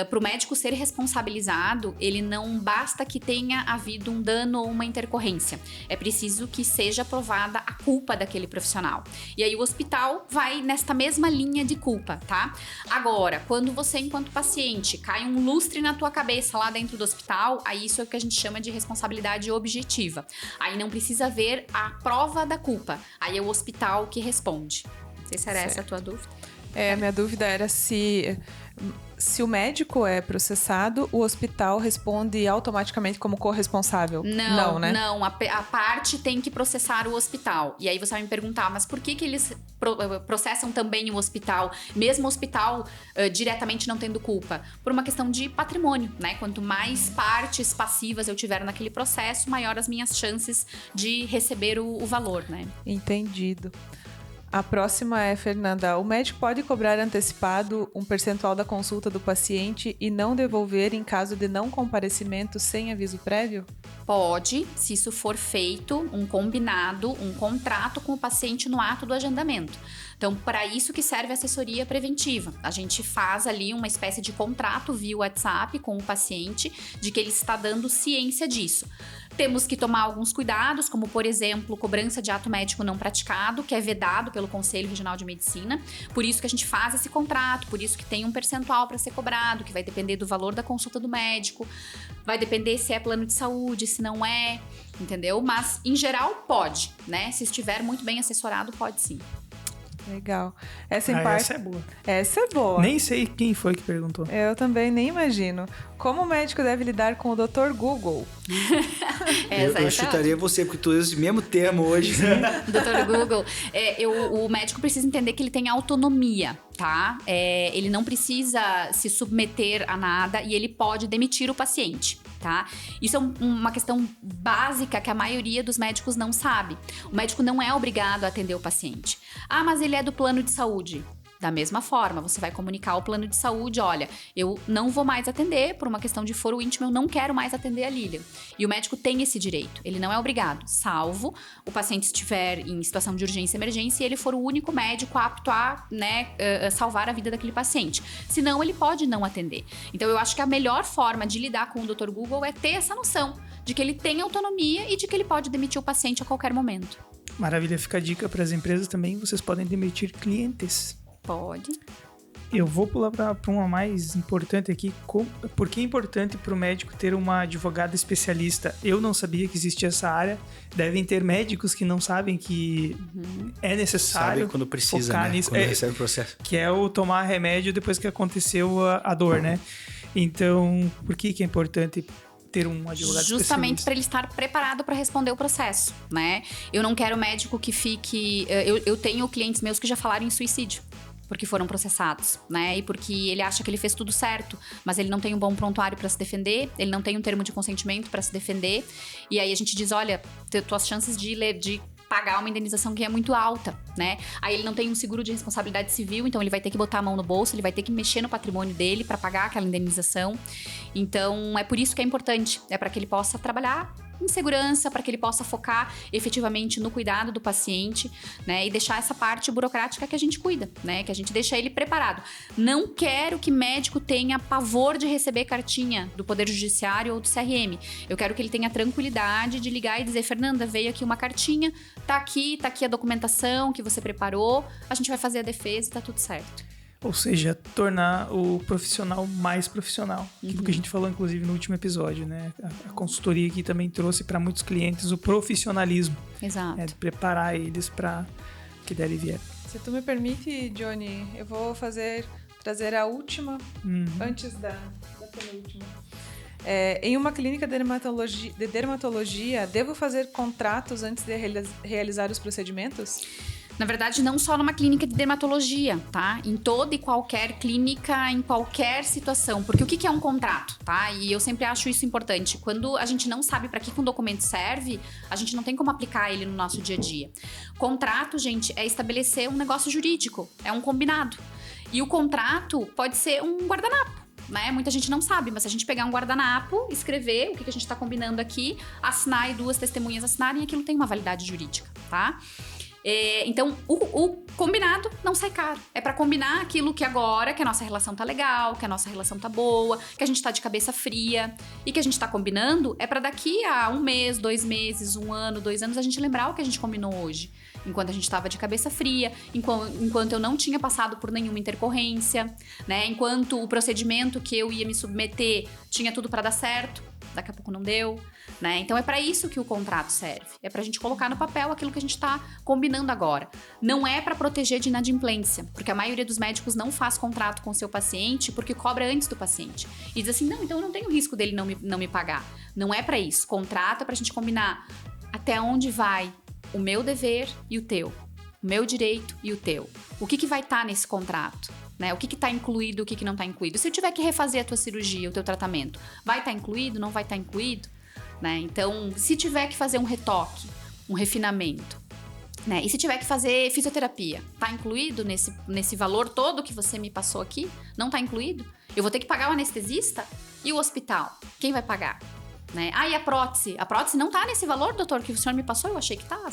Para o médico ser responsabilizado, ele não basta que tenha havido um dano ou uma intercorrência. É preciso que seja provada a culpa daquele profissional. E aí o hospital vai nesta mesma linha de culpa, tá? Agora, quando você, enquanto paciente, cai um lustre na tua cabeça lá dentro do hospital, aí isso é o que a gente chama de responsabilidade objetiva. Aí não precisa ver a prova da culpa. Aí é o hospital que responde. Não sei se era essa a tua dúvida. A minha dúvida era se o médico é processado, o hospital responde automaticamente como corresponsável. Não, né? Não, a parte tem que processar o hospital. E aí você vai me perguntar, mas por que eles processam também o hospital, mesmo o hospital diretamente não tendo culpa? Por uma questão de patrimônio, né? Quanto mais partes passivas eu tiver naquele processo, maior as minhas chances de receber o valor, né? Entendido. A próxima é, Fernanda, o médico pode cobrar antecipado um percentual da consulta do paciente e não devolver em caso de não comparecimento sem aviso prévio? Pode, se isso for feito, um combinado, um contrato com o paciente no ato do agendamento. Então, para isso que serve a assessoria preventiva. A gente faz ali uma espécie de contrato via WhatsApp com o paciente de que ele está dando ciência disso. Temos que tomar alguns cuidados, como, por exemplo, cobrança de ato médico não praticado, que é vedado pelo Conselho Regional de Medicina. Por isso que a gente faz esse contrato, por isso que tem um percentual para ser cobrado, que vai depender do valor da consulta do médico, vai depender se é plano de saúde, se não é, entendeu? Mas, em geral, pode, né? Se estiver muito bem assessorado, pode sim. Legal. Essa é boa. Essa é boa. Nem sei quem foi que perguntou. Eu também nem imagino. Como o médico deve lidar com o Dr. Google? Eu chutaria você, porque tu usa o mesmo termo hoje. Dr. Google. O médico precisa entender que ele tem autonomia, tá? Ele não precisa se submeter a nada e ele pode demitir o paciente, tá? Isso é uma questão básica que a maioria dos médicos não sabe. O médico não é obrigado a atender o paciente. Ah, mas ele é do plano de saúde. Da mesma forma, você vai comunicar ao plano de saúde, olha, eu não vou mais atender, por uma questão de foro íntimo, eu não quero mais atender a Lilian. E o médico tem esse direito, ele não é obrigado, salvo o paciente estiver em situação de urgência e emergência e ele for o único médico apto a salvar a vida daquele paciente. Senão, ele pode não atender. Então, eu acho que a melhor forma de lidar com o Dr. Google é ter essa noção de que ele tem autonomia e de que ele pode demitir o paciente a qualquer momento. Maravilha, fica a dica para as empresas também, vocês podem demitir clientes. Pode. Eu vou pular para uma mais importante aqui. Por que é importante para o médico ter uma advogada especialista? Eu não sabia que existia essa área. Devem ter médicos que não sabem que é necessário. Sabe quando precisa, focar né? nisso. Quando recebe o processo. Que é o tomar remédio depois que aconteceu a dor, né? Então, por que é importante ter um advogado justamente para ele estar preparado para responder o processo, né? Eu não quero médico que fique... Eu tenho clientes meus que já falaram em suicídio, porque foram processados, né? E porque ele acha que ele fez tudo certo, mas ele não tem um bom prontuário para se defender, ele não tem um termo de consentimento para se defender. E aí a gente diz, olha, tuas chances de pagar uma indenização que é muito alta, né? Aí ele não tem um seguro de responsabilidade civil, então ele vai ter que botar a mão no bolso, ele vai ter que mexer no patrimônio dele para pagar aquela indenização. Então, é por isso que é importante, é para que ele possa trabalhar em segurança, para que ele possa focar efetivamente no cuidado do paciente, né? E deixar essa parte burocrática que a gente cuida, né? Que a gente deixa ele preparado. Não quero que médico tenha pavor de receber cartinha do Poder Judiciário ou do CRM. Eu quero que ele tenha tranquilidade de ligar e dizer, Fernanda, veio aqui uma cartinha, tá aqui a documentação que você preparou, a gente vai fazer a defesa e tá tudo certo. Ou seja, tornar o profissional mais profissional. Aquilo que a gente falou, inclusive, no último episódio, né? A consultoria aqui também trouxe para muitos clientes o profissionalismo. Exato. De preparar eles para o que der e vier. Se tu me permite, Johnny, eu vou trazer a última, antes da penúltima. Em uma clínica de dermatologia, devo fazer contratos antes de realizar os procedimentos? Na verdade, não só numa clínica de dermatologia, tá? Em toda e qualquer clínica, em qualquer situação. Porque o que é um contrato, tá? E eu sempre acho isso importante. Quando a gente não sabe para que um documento serve, a gente não tem como aplicar ele no nosso dia a dia. Contrato, gente, é estabelecer um negócio jurídico. É um combinado. E o contrato pode ser um guardanapo, né? Muita gente não sabe, mas se a gente pegar um guardanapo, escrever o que a gente está combinando aqui, assinar e 2 testemunhas assinarem, aquilo tem uma validade jurídica, tá? Então, o combinado não sai caro. É pra combinar aquilo que agora, que a nossa relação tá legal, que a nossa relação tá boa, que a gente tá de cabeça fria. E que a gente tá combinando é pra daqui a 1 mês, 2 meses, 1 ano, 2 anos, a gente lembrar o que a gente combinou hoje. Enquanto a gente tava de cabeça fria, enquanto eu não tinha passado por nenhuma intercorrência, né? Enquanto o procedimento que eu ia me submeter tinha tudo pra dar certo. Daqui a pouco não deu, né? Então é para isso que o contrato serve. É pra gente colocar no papel aquilo que a gente tá combinando agora. Não é para proteger de inadimplência, porque a maioria dos médicos não faz contrato com o seu paciente porque cobra antes do paciente. E diz assim, não, então eu não tenho risco dele não me pagar. Não é para isso. Contrato é pra gente combinar até onde vai o meu dever e o teu. O meu direito e o teu. O que vai estar nesse contrato? Né? O que está incluído, o que não está incluído. Se eu tiver que refazer a tua cirurgia, o teu tratamento, vai estar incluído, não vai estar incluído? Né? Então, se tiver que fazer um retoque, um refinamento, né? E se tiver que fazer fisioterapia, está incluído nesse valor todo que você me passou aqui? Não está incluído? Eu vou ter que pagar o anestesista? E o hospital? Quem vai pagar? Né? E a prótese? A prótese não está nesse valor, doutor, que o senhor me passou? Eu achei que estava.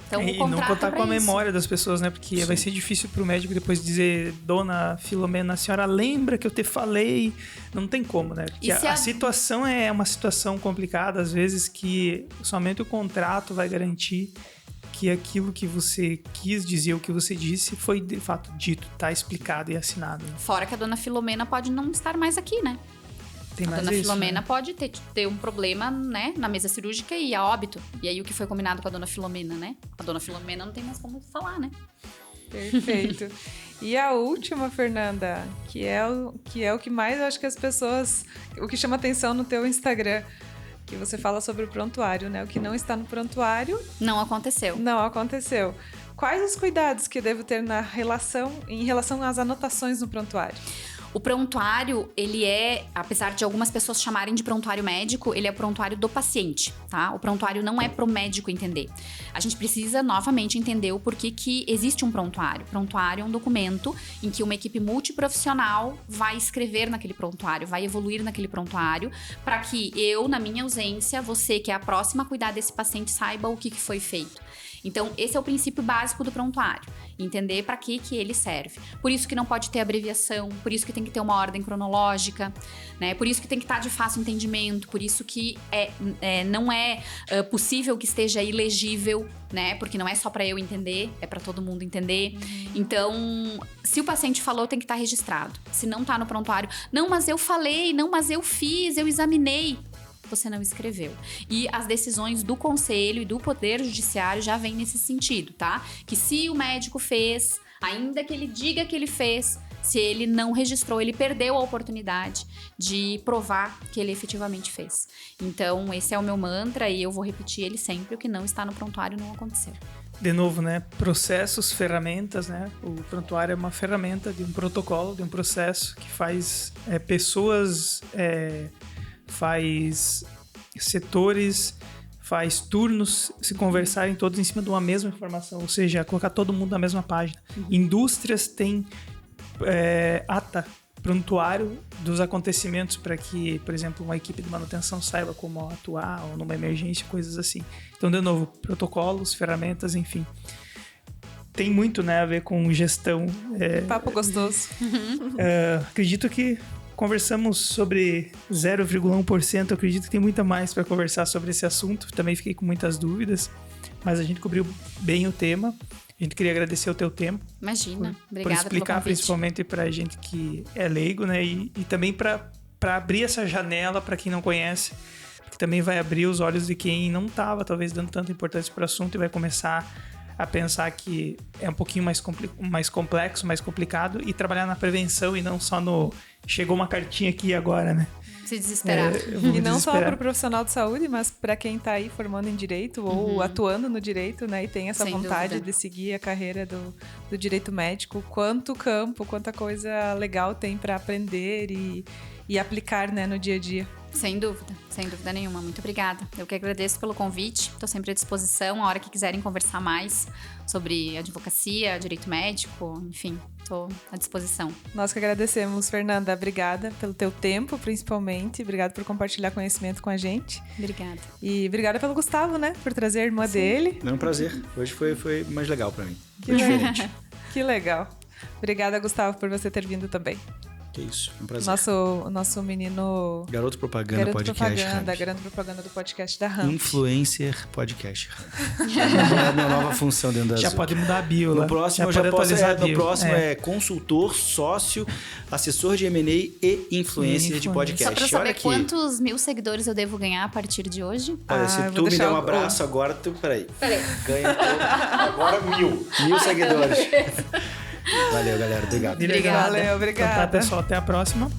Então, e não contar com a memória das pessoas, né? Porque vai ser difícil pro médico depois dizer, dona Filomena, a senhora lembra que eu te falei? Não tem como, né? Porque a situação é uma situação complicada, às vezes, que somente o contrato vai garantir que aquilo que você quis dizer, o que você disse, foi de fato dito, tá explicado e assinado. Né? Fora que a dona Filomena pode não estar mais aqui, né? Tem mais a dona isso, Filomena, né? Pode ter um problema, né, na mesa cirúrgica e a óbito. E aí o que foi combinado com a dona Filomena, né? A dona Filomena não tem mais como falar, né? Perfeito. E a última, Fernanda, que é o que mais eu acho que as pessoas... O que chama atenção no teu Instagram, que você fala sobre o prontuário, né? O que não está no prontuário... Não aconteceu. Não aconteceu. Quais os cuidados que eu devo ter em relação às anotações no prontuário? O prontuário, ele é, apesar de algumas pessoas chamarem de prontuário médico, ele é o prontuário do paciente, tá? O prontuário não é pro médico entender. A gente precisa, novamente, entender o porquê que existe um prontuário. Prontuário é um documento em que uma equipe multiprofissional vai escrever naquele prontuário, vai evoluir naquele prontuário, para que eu, na minha ausência, você que é a próxima a cuidar desse paciente, saiba o que foi feito. Então, esse é o princípio básico do prontuário. Entender para que ele serve. Por isso que não pode ter abreviação, por isso que tem que ter uma ordem cronológica, né? Por isso que tem que estar de fácil entendimento, por isso que não é possível que esteja ilegível, né? Porque não é só para eu entender, é para todo mundo entender. Então, se o paciente falou, tem que estar registrado. Se não está no prontuário, não, mas eu falei, não, mas eu fiz, eu examinei. Você não escreveu. E as decisões do conselho e do poder judiciário já vêm nesse sentido, tá? Que se o médico fez, ainda que ele diga que ele fez, se ele não registrou, ele perdeu a oportunidade de provar que ele efetivamente fez. Então, esse é o meu mantra e eu vou repetir ele sempre. O que não está no prontuário não aconteceu. De novo, né? Processos, ferramentas, né? O prontuário é uma ferramenta de um protocolo, de um processo que faz pessoas... faz setores, faz turnos se conversarem todos em cima de uma mesma informação, ou seja, colocar todo mundo na mesma página. Indústrias têm ata, prontuário dos acontecimentos para que, por exemplo, uma equipe de manutenção saiba como atuar ou numa emergência, coisas assim. Então, de novo, protocolos, ferramentas, enfim. Tem muito, né, a ver com gestão. Papo gostoso. Acredito que conversamos sobre 0,1%. Eu acredito que tem muita mais para conversar sobre esse assunto. Também fiquei com muitas dúvidas, mas a gente cobriu bem o tema. A gente queria agradecer o teu tempo. Imagina, obrigada por explicar, pelo convite. Principalmente para a gente que é leigo, né? E também para abrir essa janela para quem não conhece, porque também vai abrir os olhos de quem não estava talvez dando tanta importância para o assunto e vai começar a pensar que é um pouquinho mais complexo, mais complicado, e trabalhar na prevenção e não só no chegou uma cartinha aqui agora, né? Se desesperar. E não só para o profissional de saúde, mas para quem está aí formando em direito ou atuando no direito, né? E tem essa vontade de seguir a carreira do direito médico. Quanto campo, quanta coisa legal tem para aprender e aplicar, né, no dia a dia. Sem dúvida nenhuma. Muito obrigada. Eu que agradeço pelo convite. Estou sempre à disposição, a hora que quiserem conversar mais sobre advocacia, direito médico, enfim, estou à disposição. Nós que agradecemos, Fernanda. Obrigada pelo teu tempo, principalmente. Obrigada por compartilhar conhecimento com a gente. Obrigada. E obrigada pelo Gustavo, né? Por trazer a irmã dele. É um prazer. Hoje foi mais legal para mim. Que diferente. Que legal. Obrigada, Gustavo, por você ter vindo também. Que isso, um prazer. Nosso menino... Garoto Propaganda Podcast. Garoto Propaganda do podcast da Ramp. Influencer Podcaster. É a minha nova função dentro da Já Zuc. pode mudar a bio lá. No próximo, no próximo é consultor, sócio, assessor de M&A e influencer de podcast. Só pra saber quantos 1000 seguidores eu devo ganhar a partir de hoje? Olha, se tu me der um abraço agora, Peraí. Ganha agora 1000 seguidores. Valeu, galera. Obrigado. Obrigada. Valeu, obrigada. Então tá, pessoal. Até a próxima.